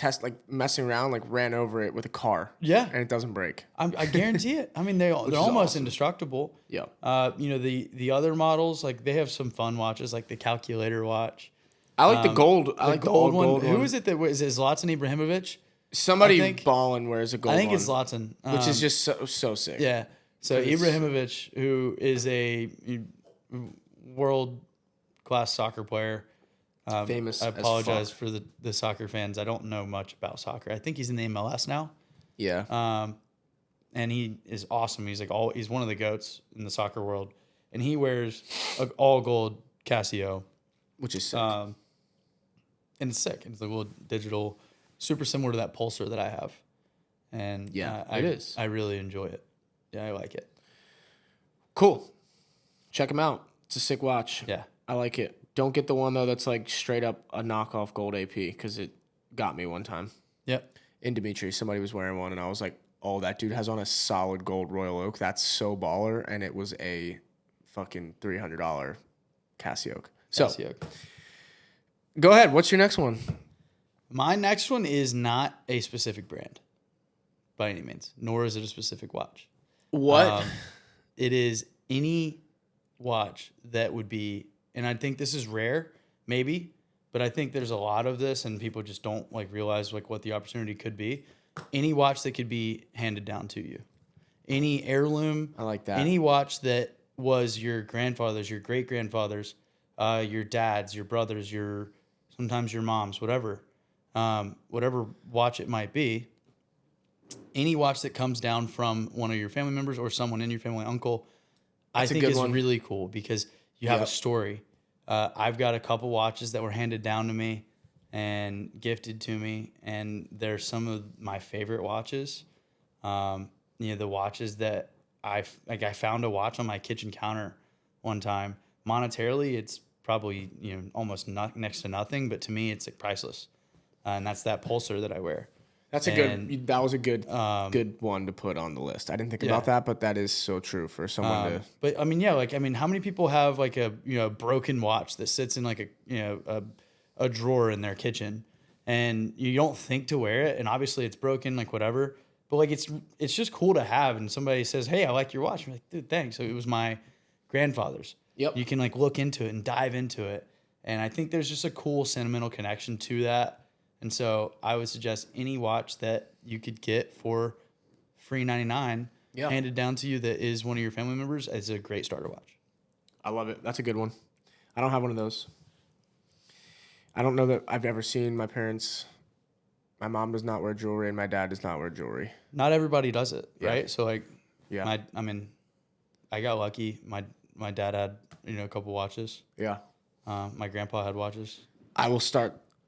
messing around, like ran over it with a car. Yeah. And it doesn't break. I guarantee it. I mean, they're almost awesome. indestructible. Yeah. You know, the other models, like they have some fun watches, like the calculator watch. I like the gold. I like the old gold one. Who is it that was? Is it Zlatan Ibrahimovic? Somebody balling wears a gold one. I think it's Zlatan. Which is just so sick. Yeah. So Ibrahimovic, who is a world-class soccer player. Famous. I apologize for the soccer fans. I don't know much about soccer. I think he's in the MLS now. Yeah. And he is awesome. He's he's one of the GOATs in the soccer world. And he wears an all gold Casio. Which is sick. And it's sick. It's a little digital, super similar to that pulsar that I have. And it is. I really enjoy it. Yeah, I like it. Cool. Check them out. It's a sick watch. Yeah. I like it. Don't get the one, though, that's like straight up a knockoff gold AP because it got me one time. Yep. In Dimitri, somebody was wearing one, and I was like, oh, that dude has on a solid gold Royal Oak. That's so baller. And it was a fucking $300 Casio. So, go ahead. What's your next one? My next one is not a specific brand by any means, nor is it a specific watch. What? It is any watch that would be, and I think this is rare, maybe, but I think there's a lot of this and people just don't like realize like what the opportunity could be. Any watch that could be handed down to you. Any heirloom. I like that. Any watch that was your grandfather's, your great-grandfather's, your dad's, your brother's, sometimes your mom's, whatever watch it might be. Any watch that comes down from one of your family members or someone in your family, uncle, I think is really cool because you have a story. I've got a couple watches that were handed down to me and gifted to me, and they're some of my favorite watches. The watches that I found a watch on my kitchen counter one time. Monetarily, it's probably almost next to nothing, but to me, it's like priceless. And that's that pulsar that I wear. That was a good one to put on the list. I didn't think about that, but that is so true for someone to. But I mean, how many people have like a broken watch that sits in like a drawer in their kitchen, and you don't think to wear it, and obviously it's broken, like whatever. But like it's just cool to have, and somebody says, "Hey, I like your watch." I'm like, "Dude, thanks." So it was my grandfather's. Yep. You can like look into it and dive into it, and I think there's just a cool sentimental connection to that. And so I would suggest any watch that you could get for free $99 handed down to you that is one of your family members is a great starter watch. I love it. That's a good one. I don't have one of those. I don't know that I've ever seen my parents. My mom does not wear jewelry and my dad does not wear jewelry. Not everybody does it, right? So like, I got lucky. My dad had a couple watches. Yeah. My grandpa had watches.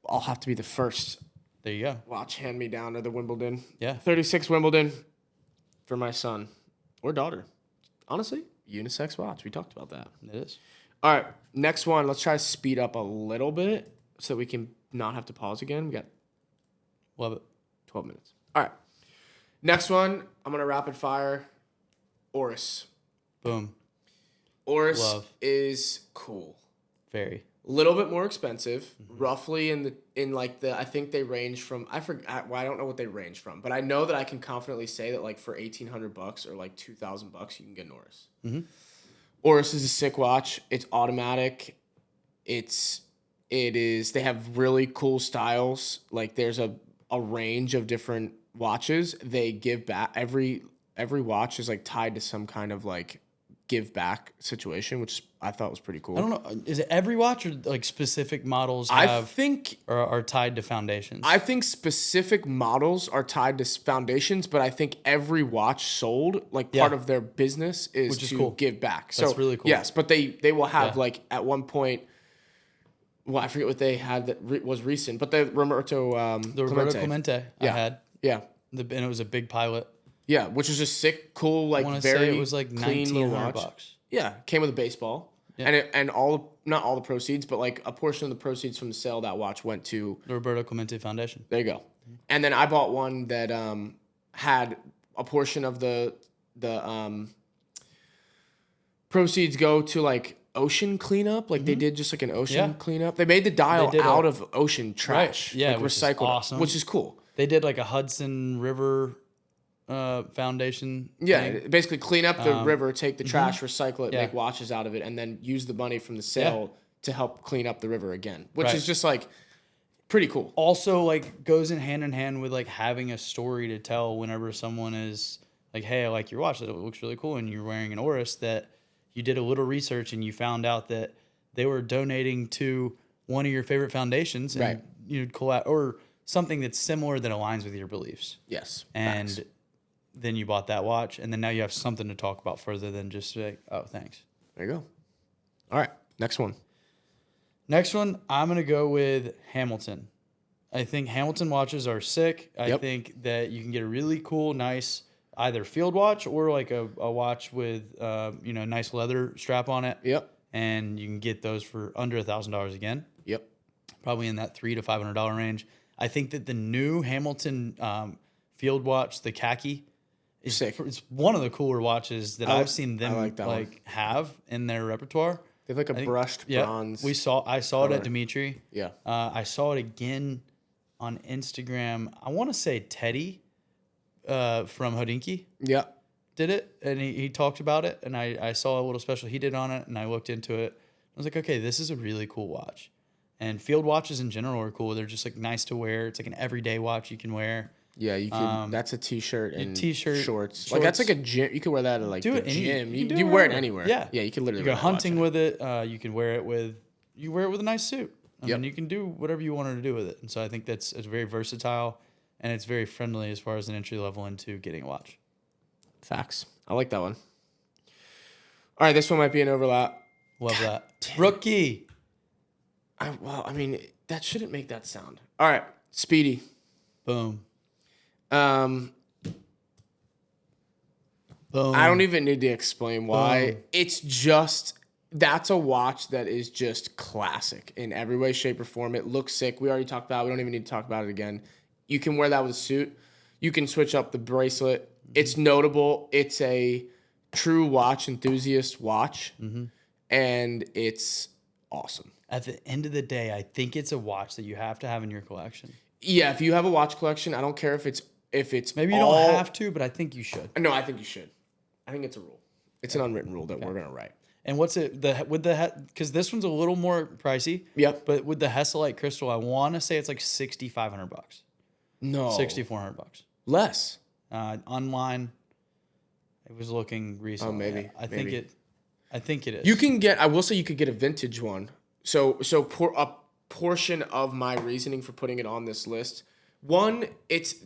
I'll have to be the first. There you go. Watch hand me down to the Wimbledon. Yeah. 36 Wimbledon for my son or daughter. Honestly, unisex watch. We talked about that. It is. All right. Next one. Let's try to speed up a little bit so that we can not have to pause again. We got Love it. 12 minutes. All right. Next one. I'm going to rapid fire. Oris. Boom. Oris is cool. Very. A little bit more expensive, roughly I think they range from, I forgot, well, I don't know what they range from, but I know that I can confidently say that like for $1,800 or like $2,000 you can get an Oris. Mm-hmm. Oris is a sick watch. It's automatic. They have really cool styles. Like there's a range of different watches. They give back every watch is like tied to some kind of like give back situation, which I thought was pretty cool. I don't know. Is it every watch or like specific models I think are tied to foundations? I think specific models are tied to foundations, but I think every watch sold, like part of their business is to cool. give back. That's so really cool. Yes, but they will have like at one point. Well, I forget what they had that was recent, but the Roberto Clemente I had. Yeah. And it was a big Pilot. Yeah, which is just sick, cool, like very say it was like clean little watch. $1,900. Yeah, came with a baseball, and not all the proceeds, but like a portion of the proceeds from the sale of that watch went to The Roberto Clemente Foundation. There you go. And then I bought one that had a portion of the proceeds go to like ocean cleanup, like they did just like an ocean cleanup. They made the dial out of ocean trash, like which recycled, is awesome. which is cool. They did like a Hudson River foundation. Yeah, basically clean up the river, take the trash, recycle it, make watches out of it, and then use the money from the sale to help clean up the river again, which is just like pretty cool. Also, like goes in hand with like having a story to tell whenever someone is like, "Hey, I like your watch. It looks really cool," and you're wearing an Oris that you did a little research and you found out that they were donating to one of your favorite foundations, and you'd or something that's similar that aligns with your beliefs. Yes, and facts. then you bought that watch, and then now you have something to talk about further than just say, "Oh, thanks." There you go. All right, next one. Next one, I'm gonna go with Hamilton. I think Hamilton watches are sick. I think that you can get a really cool, nice either field watch or like a watch with nice leather strap on it. Yep. And you can get those for under $1,000 again. Yep. Probably in that $300 to $500 range. I think that the new Hamilton field watch, the khaki, is sick. It's one of the cooler watches that I've seen them like have in their repertoire. They have like a brushed bronze. I saw it at Dimitri. Yeah. I saw it again on Instagram. I want to say Teddy from Hodinky did it, and he talked about it, and I saw a little special he did on it, and I looked into it. I was like, okay, this is a really cool watch. And field watches in general are cool. They're just like nice to wear. It's like an everyday watch you can wear. Yeah, you can. That's a t-shirt and shorts. Like shorts. that's like a gym. You can wear that at like the gym. You wear it anywhere. Yeah, yeah. You can literally go hunting with it. You can wear it with a nice suit. I mean, you can do whatever you wanted to do with it. And so I think it's very versatile, and it's very friendly as far as an entry level into getting a watch. Facts. I like that one. All right, this one might be an overlap. Love that. Rookie. I mean, that shouldn't make that sound. All right, Speedy. Boom. Boom. I don't even need to explain why. Boom. It's just, that's a watch that is just classic in every way, shape, or form. It looks sick. We already talked about it. We don't even need to talk about it again. You can wear that with a suit. You can switch up the bracelet. It's notable. It's a true watch enthusiast watch, and it's awesome. At the end of the day, I think it's a watch that you have to have in your collection. Yeah, if you have a watch collection, I don't care if it's maybe you don't have to, but I think you should. No, I think you should. I think it's a rule. It's an unwritten rule that we're gonna write. And what's it because this one's a little more pricey. Yep. But with the Hesalite crystal, I want to say it's like $6,500. No, $6,400. Less. Online, it was looking recently. Oh, maybe. I think it is. You can get. I will say you could get a vintage one. So a portion of my reasoning for putting it on this list. One,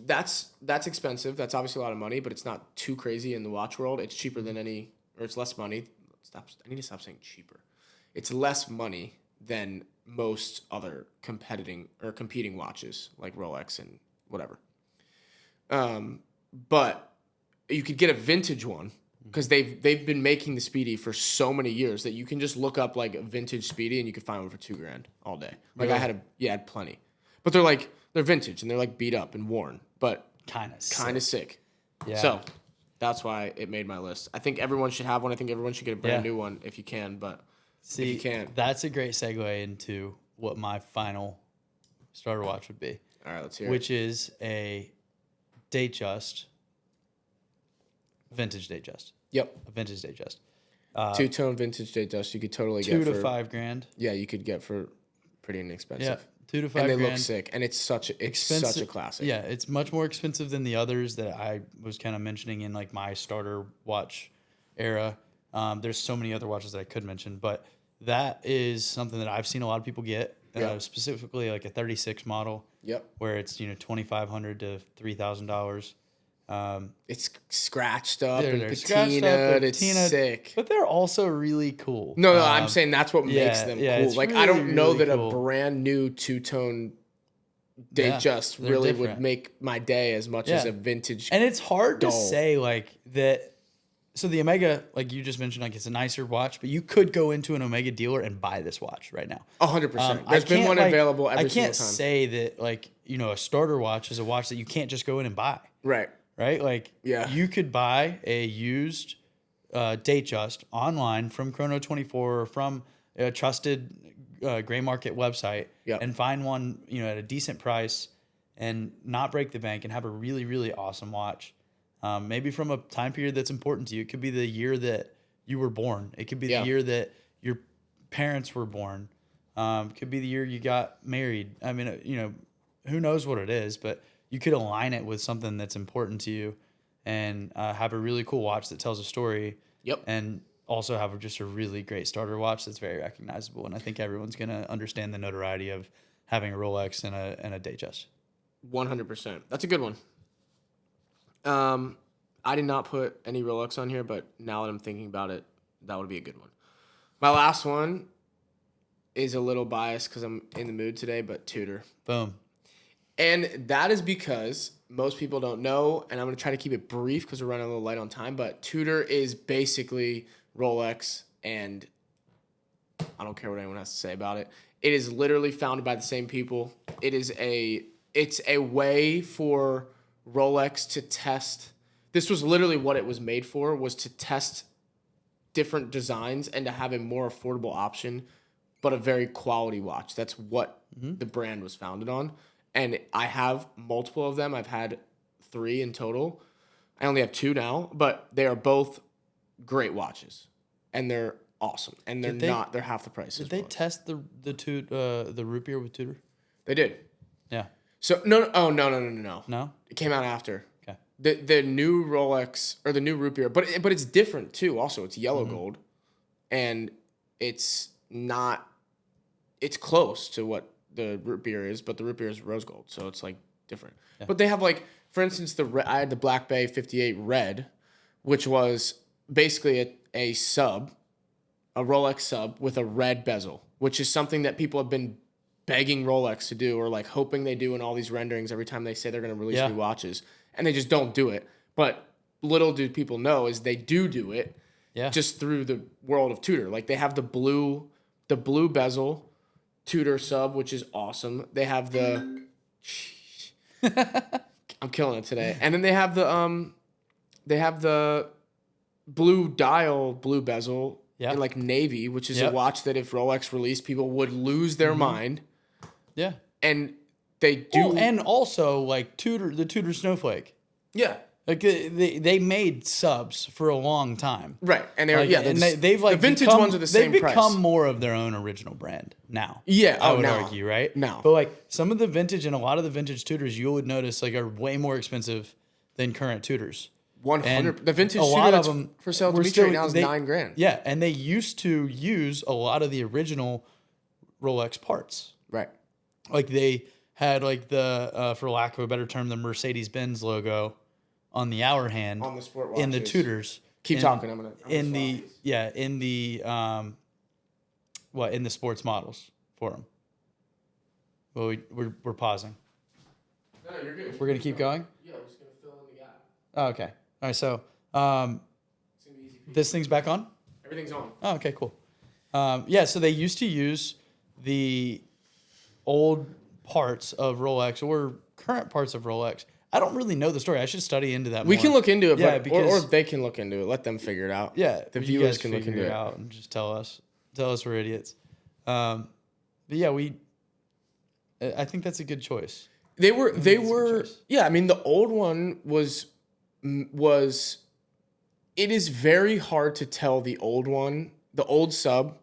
that's expensive. That's obviously a lot of money, but it's not too crazy in the watch world. It's cheaper than it's less money. I need to stop saying cheaper. It's less money than most other competing watches like Rolex and whatever. But you could get a vintage one because they've been making the Speedy for so many years that you can just look up like a vintage Speedy and you can find one for $2,000 all day. Like I had plenty, but they're vintage and they're like beat up and worn, but kind of sick. Yeah. So that's why it made my list. I think everyone should have one. I think everyone should get a brand new one if you can. But if you can't, that's a great segue into what my final starter watch would be. All right, let's hear it. Which is a Datejust, vintage Datejust. Yep, a vintage Datejust. Two-tone vintage Datejust. You could totally get $2,000 to $5,000. Yeah, you could get for pretty inexpensive. Yeah, $2,000 to $5,000. And they look sick, and it's such a classic. Yeah, it's much more expensive than the others that I was kind of mentioning in like my starter watch era. There's so many other watches that I could mention, but that is something that I've seen a lot of people get, specifically like a 36 model. Yep. Where it's $2,500 to $3,000. It's scratched up They're and scratched up, patinaed. and It's patinaed, sick. but they're also really cool. No, I'm saying that's what makes them cool. it's Like, really, I don't know really that cool. a brand new two-tone They're really different. would make my day as much as a vintage. And it's hard dull. to say like that. So the Omega, like you just mentioned, like it's a nicer watch, but you could go into an Omega dealer and buy this watch right now. 100%. There's been one available every single time. I can't say that like, a starter watch is a watch that you can't just go in and buy. Right. Right? Like, yeah, you could buy a used Datejust online from Chrono24 or from a trusted gray market website and find one, at a decent price and not break the bank and have a really, really awesome watch. Maybe from a time period that's important to you. It could be the year that you were born. It could be the year that your parents were born. It could be the year you got married. I mean, who knows what it is, but you could align it with something that's important to you and have a really cool watch that tells a story. Yep. And also have just a really great starter watch that's very recognizable. And I think everyone's going to understand the notoriety of having a Rolex and a Datejust. 100%. That's a good one. I did not put any Rolex on here, but now that I'm thinking about it, that would be a good one. My last one is a little biased because I'm in the mood today, but Tudor. Boom. And that is because most people don't know, and I'm going to try to keep it brief because we're running a little light on time, but Tudor is basically Rolex, and I don't care what anyone has to say about it. It is literally founded by the same people. It's a way for Rolex to test. This was literally what it was made for, was to test different designs and to have a more affordable option, but a very quality watch. That's what the brand was founded on. And I have multiple of them. I've had 3 in total. I only have 2 now, but they are both great watches, and they're awesome. And they're half the price. Did they test the root beer with Tudor? They did. Yeah. So no. No? It came out after. Okay. The new Rolex or the new root beer, but it's different too. Also, it's yellow gold, and it's not. It's close to what the root beer is, but the root beer is rose gold, so it's like different. Yeah. But they have like, for instance, I had the Black Bay 58 red, which was basically a sub, a Rolex sub with a red bezel, which is something that people have been begging Rolex to do, or like hoping they do in all these renderings every time they say they're going to release new watches, and they just don't do it. But little do people know is they do it just through the world of Tudor. Like they have the blue bezel Tudor sub, which is awesome. They have the I'm killing it today. And then they have the blue dial, blue bezel in like navy, which is a watch that if Rolex released, people would lose their mind. Yeah. And they do. Well, and also like the Tudor Snowflake. Yeah. Like they made subs for a long time, right? And they're they've like the vintage ones are the same price. They've become more of their own original brand now. Yeah, I would argue, right? No, but like some of the vintage and a lot of the vintage Tudors, you would notice like are way more expensive than current Tudors. 100. The vintage Tudor that's for sale to Dimitri right now is $9,000. Yeah, and they used to use a lot of the original Rolex parts. Right. Like they had like the for lack of a better term, the Mercedes-Benz logo on the hour hand on the sport watches. In the Tudors. Keep talking. I'm in the sports models for them. Well, we're pausing. No, you're good. We're gonna keep going. Yeah, we're just gonna fill in the gap. Oh, okay. All right. So this thing's back on. Everything's on. Oh, okay. Cool. So they used to use the old parts of Rolex or current parts of Rolex. I don't really know the story. I should study into that more. We can look into it, or they can look into it. Let them figure it out. Yeah, the viewers can look into it out and just tell us we're idiots. But yeah, I think that's a good choice. They were. Yeah, I mean the old one was. It is very hard to tell the old sub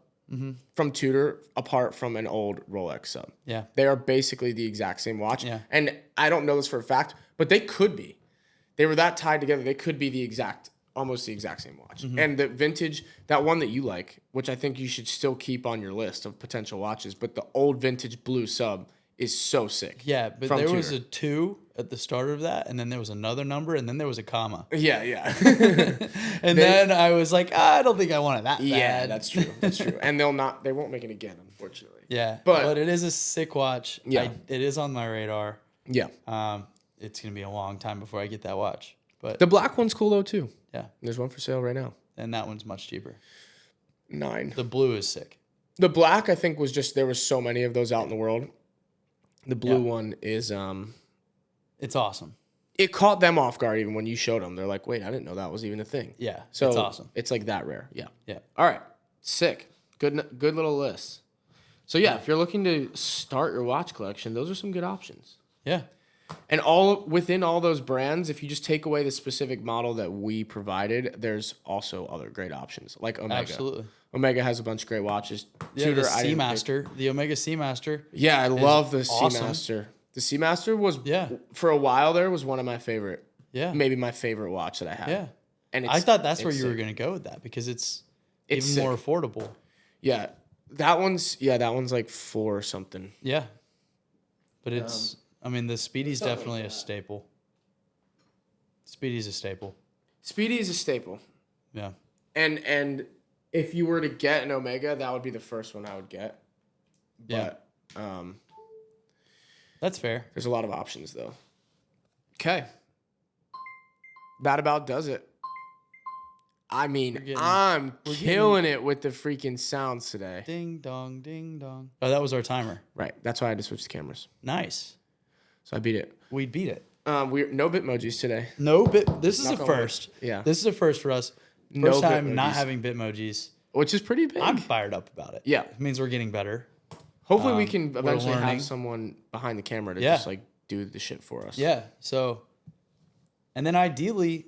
from Tudor apart from an old Rolex sub. Yeah, they are basically the exact same watch. Yeah, and I don't know this for a fact, but they could be. They were that tied together. They could be the exact almost the exact same watch. And the vintage, that one that you like, which I think you should still keep on your list of potential watches, but the old vintage blue sub is so sick. Yeah, but there was a 2 at the start of that, and then there was another number, and then there was a comma. Yeah. And then I was like, I don't think I want it that bad. Yeah, that's true. That's true. And they won't make it again, unfortunately. Yeah, but it is a sick watch. Yeah. It is on my radar. Yeah. It's going to be a long time before I get that watch. But The black one's cool though too. yeah, There's one for sale right now. and that one's much cheaper. $9. The blue is sick. The black, I think, was just there was so many of those out in the world. The blue one is It's awesome. it caught them off guard even when you showed them. They're like, wait, I didn't know that was even a thing. Yeah, So it's awesome. It's like that rare. Yeah. Yeah. All right. Sick. Good little list. So yeah, if you're looking to start your watch collection, those are some good options. Yeah. And within all those brands, if you just take away the specific model that we provided, there's also other great options like Omega. Absolutely. Omega has a bunch of great watches. Yeah, Tudor, the I didn't pick. Seamaster, the Omega Seamaster. Yeah, I love the awesome. Seamaster. The Seamaster was Yeah. for a while there was one of my favorite. Yeah. Maybe my favorite watch that I have. Yeah. And I thought that's where it's you were sick. going to go with that because it's It's even more affordable. Yeah. That one's like 4 or something. Yeah. But it's, I mean, the Speedy's something definitely like a staple. Speedy's a staple. Speedy is a staple. Yeah. And if you were to get an Omega, that would be the first one I would get. But That's fair. there's a lot of options though. Okay. That about does it. I mean, I'm killing it with the freaking sounds today. Ding dong, ding dong. Oh, that was our timer. Right. That's why I had to switch the cameras. Nice. So I beat it. We beat it. We're no Bitmojis today. No bit. This is a Knock on wood. first. Yeah. This is a first for us. No First time not Bitmojis. having Bitmojis. Which is pretty big. I'm fired up about it. Yeah. It means we're getting better. Hopefully we can eventually learning. have someone behind the camera to Yeah. just like do the shit for us. Yeah. So, and then ideally,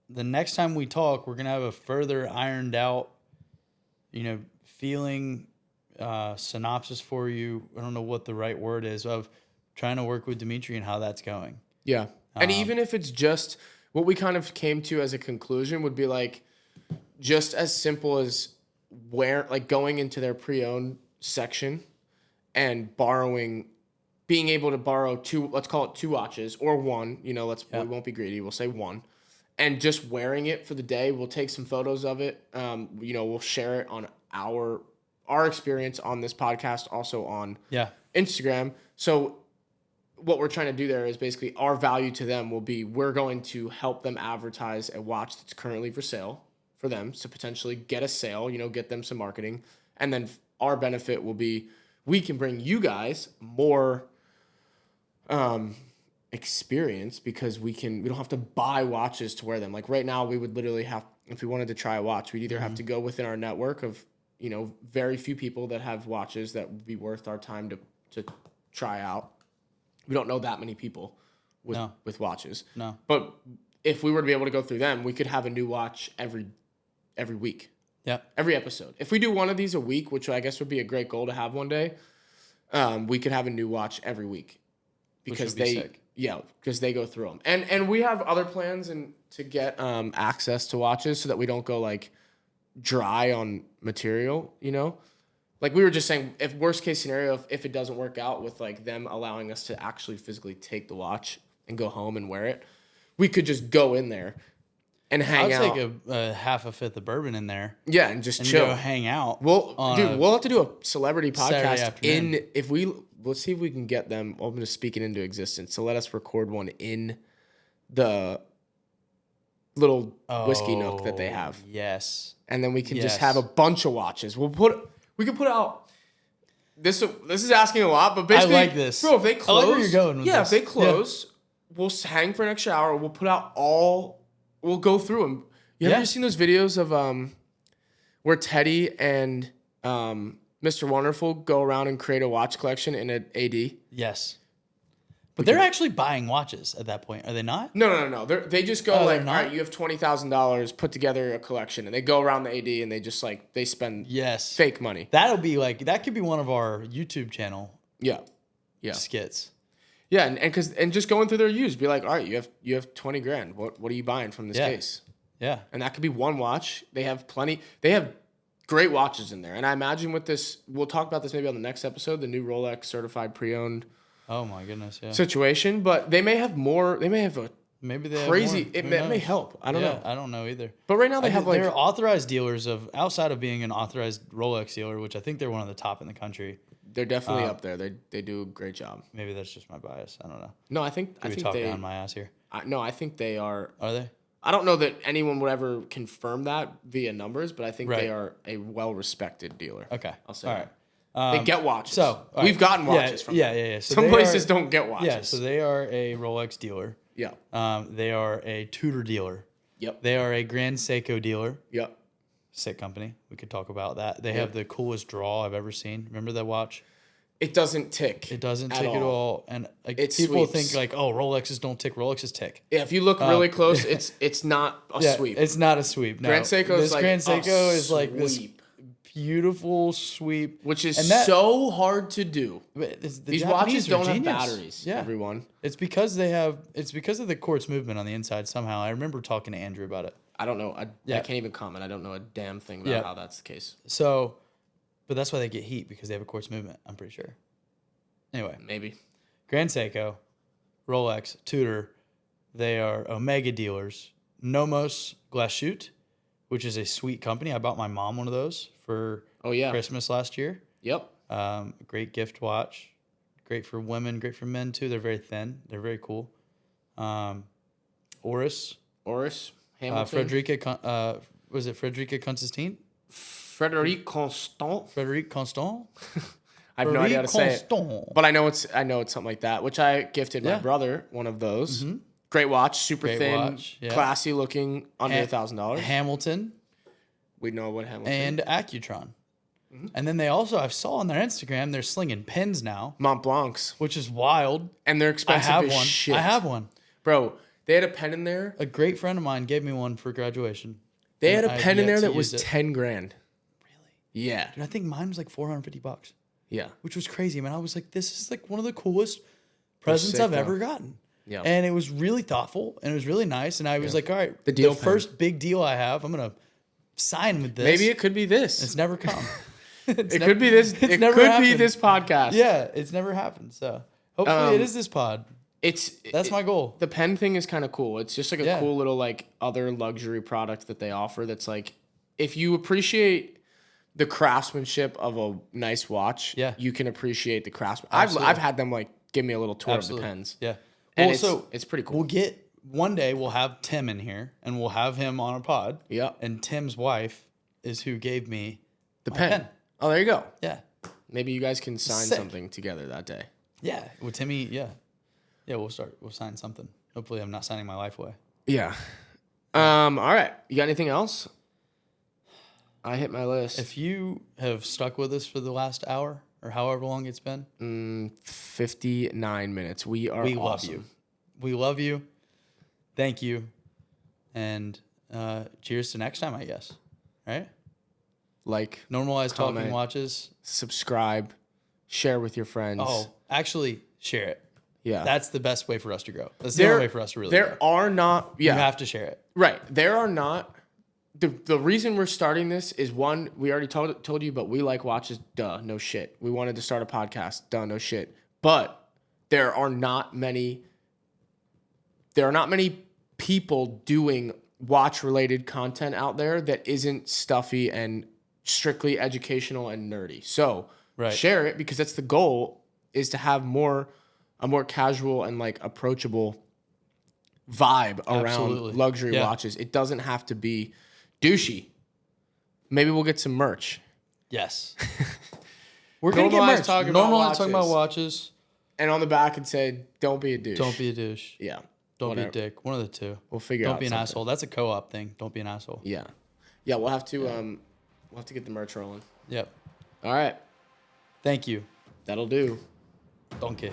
the next time we talk, we're gonna have a further ironed out, feeling synopsis for you. I don't know what the right word is of trying to work with Dimitri and how that's going. Yeah. And even if it's just what we kind of came to as a conclusion would be like just as simple as going into their pre-owned section and being able to borrow 2, let's call it 2 watches or 1, we won't be greedy. We'll say 1 and just wearing it for the day. We'll take some photos of it. We'll share it on our experience on this podcast, also on Instagram. So what we're trying to do there is basically our value to them will be we're going to help them advertise a watch that's currently for sale for them to potentially get a sale, get them some marketing. And then our benefit will be we can bring you guys more experience because we don't have to buy watches to wear them. Like right now we would literally have, if we wanted to try a watch, we'd either have to go within our network of, very few people that have watches that would be worth our time to try out. We don't know that many people with watches. No. But if we were to be able to go through them, we could have a new watch every week. Yeah. Every episode. If we do one of these a week, which I guess would be a great goal to have one day, we could have a new watch every week because because they go through them. And we have other plans to get access to watches so that we don't go like dry on material, Like we were just saying, if worst case scenario, if it doesn't work out with like them allowing us to actually physically take the watch and go home and wear it, we could just go in there and hang out. I'll take a half a fifth of bourbon in there. Yeah, and just and chill. go hang out. We'll have to do a celebrity podcast afternoon. Let's see if we can get them. I'm going to speak it into existence. So let us record one in the little whiskey nook that they have. Yes. And then we can just have a bunch of watches. We could put out this is asking a lot, but basically I like this. Bro, if they close, I like where you're going with this. If they close, we'll hang for an extra hour. We'll put out we'll go through them. You ever seen those videos of where Teddy and Mr. Wonderful go around and create a watch collection in an AD? Yes. But they're actually buying watches at that point, are they not? No. They just go all they're not? right, you have $20,000, put together a collection, and they go around the AD and they just they spend fake money. That'll be that could be one of our YouTube channel skits. Yeah, and just going through their used, be like, all right, you have $20,000. What are you buying from this case? Yeah. And that could be one watch. They have great watches in there. And I imagine with this, we'll talk about this maybe on the next episode, the new Rolex certified pre-owned Oh my goodness. Yeah. situation. But they may have more. They may have a Maybe they crazy. have more. It Who may knows? help. I don't know. I don't know either. But right now they have like they're authorized dealers of outside of being an authorized Rolex dealer, which I think they're one of the top in the country. they're definitely up there. They do a great job. Maybe that's just my bias. I don't know. No, I think Could we talk down my ass here? I think they are. Are they? I don't know that anyone would ever confirm that via numbers, but I think Right. they are a well-respected dealer. Okay. I'll say All that. right. They get watches. So all right. We've gotten watches from them. Yeah. So Some they places are- don't get watches. Yeah, so they are a Rolex dealer. Yeah. They are a Tudor dealer. Yep. They are a Grand Seiko dealer. Yep. Sick company. We could talk about that. They have the coolest draw I've ever seen. Remember that watch? It doesn't tick. It doesn't tick at all. And like, It people sweeps. think like, oh, Rolexes don't tick. Rolexes tick. Yeah, if you look really close, it's not a sweep. It's not a sweep. No. Grand Seiko is this like Grand a Seiko is like this sweep, beautiful sweep, which is and that- so hard to do. The These Japanese watches are don't have genius. batteries. Yeah, Everyone. It's because of the quartz movement on the inside somehow. I remember talking to Andrew about it. I don't know. I Yeah. can't even comment. I don't know a damn thing about Yeah. how that's the case. So, but that's why they get heat because they have a quartz movement. I'm pretty sure. Anyway, Maybe. Grand Seiko, Rolex, Tudor, they are Omega dealers. Nomos Glass Shoot, which is a sweet company. I bought my mom one of those for Oh yeah. Christmas last year. Yep. Great gift watch. Great for women, great for men too. They're very thin. They're very cool. Oris. Hamilton. Was it Frederica Constantine? Frederic Constant. Frederic Constant? I have no idea how to say it. Constant. But I know it's something like that, which I gifted my Yeah. brother one of those. Great watch, super Great thin, watch, yeah. classy looking, under $1,000. Hamilton We know what Hamilton. and Accutron. And then I saw on their Instagram, they're slinging pins now, Mont Blancs, which is wild. and they're I expensive have as one. shit. I have one. Bro, they had a pen in there. A great friend of mine gave me one for graduation. They had And a I've pen in yet there to that was use it. 10 grand. Really? Yeah. Dude, I think mine was like $450. Yeah. Which was crazy, man. I was like, this is like one of the coolest presents sick, I've though. ever gotten. Yeah. And it was really thoughtful and it was really nice. And I was like, all right, The deal the pen. first big deal I have, I'm going to sign with this. Maybe it could be this. It's never come. It could be this. It never could be happened. this podcast. Yeah, it's never happened. So hopefully it is this pod. That's my goal. The pen thing is kind of cool. It's just like a Yeah. cool little like other luxury product that they offer. That's like, if you appreciate the craftsmanship of a nice watch, Yeah. you can appreciate the craftsmanship. Absolutely. I've had them like give me a little tour Absolutely. of the pens. Yeah. And Well, it's pretty cool. We'll get one day we'll have Tim in here and we'll have him on a pod. Yeah. And Tim's wife is who gave me The my pen. Oh, there you go. Yeah. Maybe you guys can sign Sick. something together that day. Yeah. With Timmy, yeah. Yeah, we'll sign something. Hopefully I'm not signing my life away. Yeah. All right. You got anything else? I hit my list. If you have stuck with us for the last hour or however long it's been, 59 minutes. We we love awesome. you. We love you. Thank you. And cheers to next time, I guess. Right? Like, Normalize Talking comment, Watches. subscribe, share with your friends. Oh, actually, share it. yeah. That's the best way for us to grow. That's the only way for us to really There grow. are not. You Yeah. have to share it. Right. There are not. The reason we're starting this is one, we already told you, but we like watches. Duh, no shit. We wanted to start a podcast. Duh, no shit. But there are not many people doing watch related content out there that isn't stuffy and strictly educational and nerdy. So Right. share it, because that's the goal, is to have a more casual and like approachable vibe around Absolutely. luxury Yeah. watches. It doesn't have to be douchey. Maybe we'll get some merch. Yes. We're going to get Normalize merch. Talking About Normalize Talking About Watches. Watches. And on the back it said, don't be a douche. Don't be a douche. Yeah. Don't whatever. be a dick. One of the two. We'll figure Don't out be an something. asshole. That's a co-op thing. Don't be an asshole. Yeah. Yeah, we'll have to get the merch rolling. Yep. All right. Thank you. That'll do. Donkey.